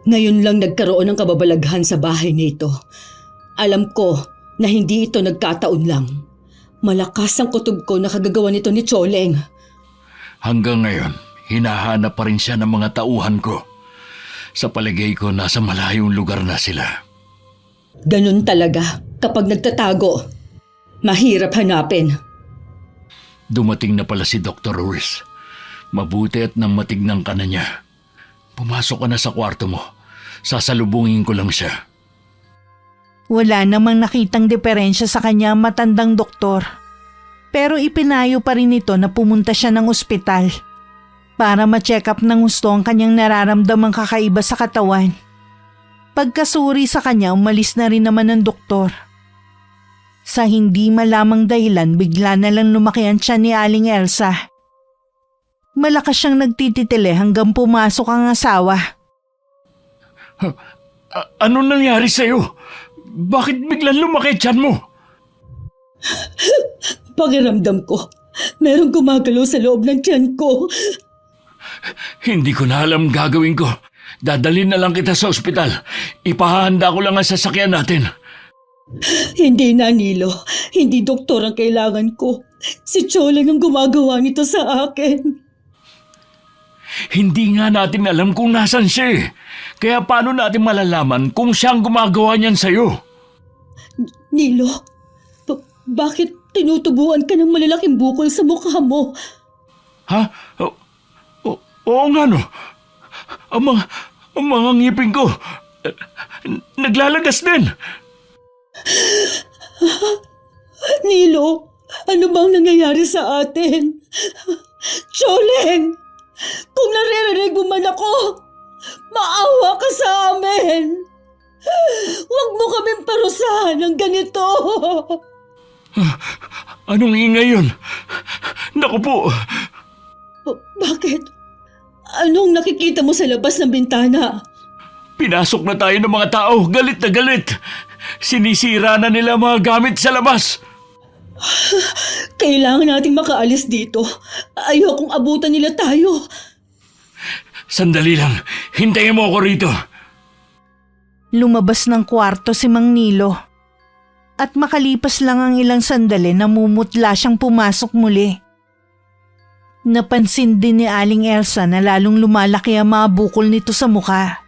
Ngayon lang nagkaroon ng kababalaghan sa bahay nito. Alam ko na hindi ito nagkataon lang. Malakas ang kutob ko na kagagawa nito ni Choleng. Hanggang ngayon, hinahanap pa rin siya ng mga tauhan ko. Sa palagay ko, nasa malayong lugar na sila. Ganun talaga kapag nagtatago. Mahirap hanapin. Dumating na pala si Dr. Ruiz. Mabuti at nang matignan ka na niya. Pumasok ka na sa kwarto mo. Sasalubungin ko lang siya. Wala namang nakitang diferensya sa kanya ang matandang doktor. Pero ipinayo pa rin ito na pumunta siya ng ospital para ma-check up ng gusto ang kanyang nararamdamang kakaiba sa katawan. Pagkasuri sa kanya, umalis na rin naman ng doktor. Sa hindi malamang dahilan, bigla na lang lumaki ang tiyan ni Aling Elsa. Malakas siyang nagtititili hanggang pumasok ang asawa. Ano nangyari sa'yo? Bakit biglang lumaki tiyan mo? Pakiramdam ko, merong gumagalaw sa loob ng tiyan ko. Hindi ko na alam gagawin ko. Dadalhin na lang kita sa ospital. Ipahahanda ko lang ang sasakyan natin. Hindi na, Nilo. Hindi doktor ang kailangan ko. Si Choleng ang gumagawa nito sa akin. Hindi nga natin alam kung nasan siya eh. Kaya paano natin malalaman kung siya ang gumagawa niyan sa'yo? Nilo, bakit tinutubuan ka ng malalaking bukol sa mukha mo? Ha? Oo nga no. Ang mga ngipin ko, naglalagas din. Nilo, ano bang nangyayari sa atin? Choleng! Kung naririnig mo man ako, maawa ka sa amin! Huwag mo kaming parusahan ng ganito! Anong ingay yun? Naku po, Bakit? Anong nakikita mo sa labas ng bintana? pinasok na tayo ng mga tao, galit na galit. Sinisira na nila mga gamit sa labas. Kailangan nating makaalis dito. Ayokong abutan nila tayo. Sandali lang, hintayin mo ako rito. Lumabas ng kwarto si Mang Nilo. At makalipas lang ang ilang sandali namumutla siyang pumasok muli. Napansin din ni Aling Elsa na lalong lumalaki ang mga bukol nito sa mukha,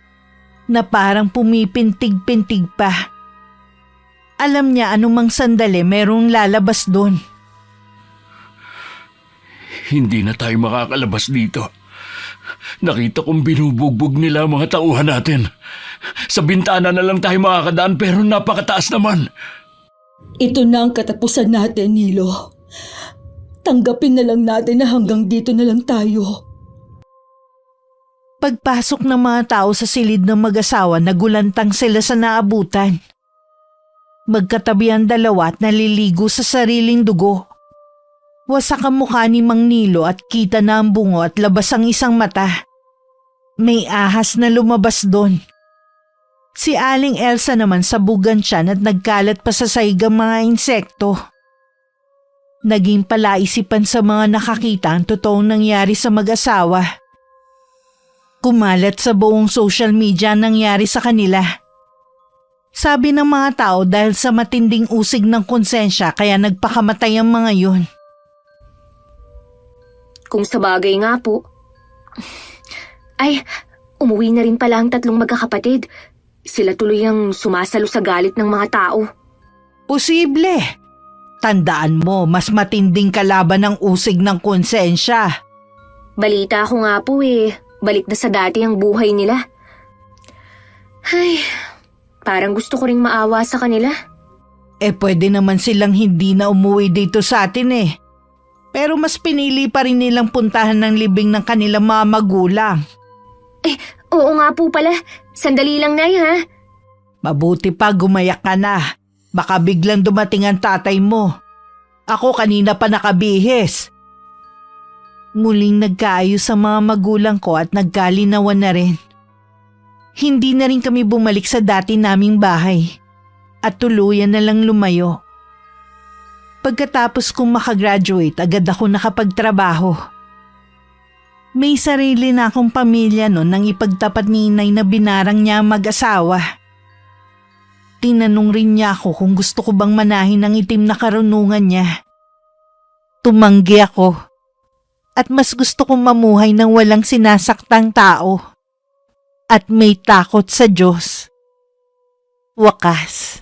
na parang pumipintig-pintig pa. Alam niya anumang sandali merong lalabas doon. Hindi na tayo makakalabas dito. Nakita kong binubugbog nila ang mga tauhan natin. Sa bintana na lang tayo makakadaan pero napakataas naman. Ito na ang katapusan natin, Nilo. Tanggapin na lang natin na hanggang dito na lang tayo. Pagpasok ng mga tao sa silid ng mag-asawa, nagulantang sila sa naabutan. Magkatabi ang dalawa at naliligo sa sariling dugo. Wasak ang mukha ni Mang Nilo at kita na ang bungo at labas ang isang mata. May ahas na lumabas doon. Si Aling Elsa naman sabugan siya at nagkalat pa sa saigang mga insekto. Naging palaisipan sa mga nakakita ang totoong nangyari sa mag-asawa. Kumalat sa buong social media ang nangyari sa kanila. Sabi ng mga tao dahil sa matinding usig ng konsensya kaya nagpakamatay ang mga yun. Kung sa bagay nga po. Ay, umuwi na rin pala ang tatlong magkakapatid. Sila tuloy ang sumasalo sa galit ng mga tao. Posible. Tandaan mo, mas matinding kalaban ng usig ng konsensya. Balita ko nga po balik na sa dati ang buhay nila. Ay, parang gusto ko ring maawa sa kanila. Pwede naman silang hindi na umuwi dito sa atin Pero mas pinili pa rin nilang puntahan ng libing ng kanilang mga magulang. Oo nga po pala. Sandali lang, Nay, ha? Mabuti pa gumayak ka na. Baka biglang dumating ang tatay mo. Ako kanina pa nakabihis. Muling nagkaayos sa mga magulang ko at nagkalinawan na rin. Hindi na rin kami bumalik sa dati naming bahay at tuluyan na lang lumayo. Pagkatapos kong makagraduate, agad ako nakapagtrabaho. May sarili na akong pamilya noon nang ipagtapat ni inay na binarang niya ang mag-asawa. Tinanong rin niya ako kung gusto ko bang manahin ang itim na karunungan niya. Tumanggi ako at mas gusto kong mamuhay ng walang sinasaktang tao at may takot sa Diyos. Wakas.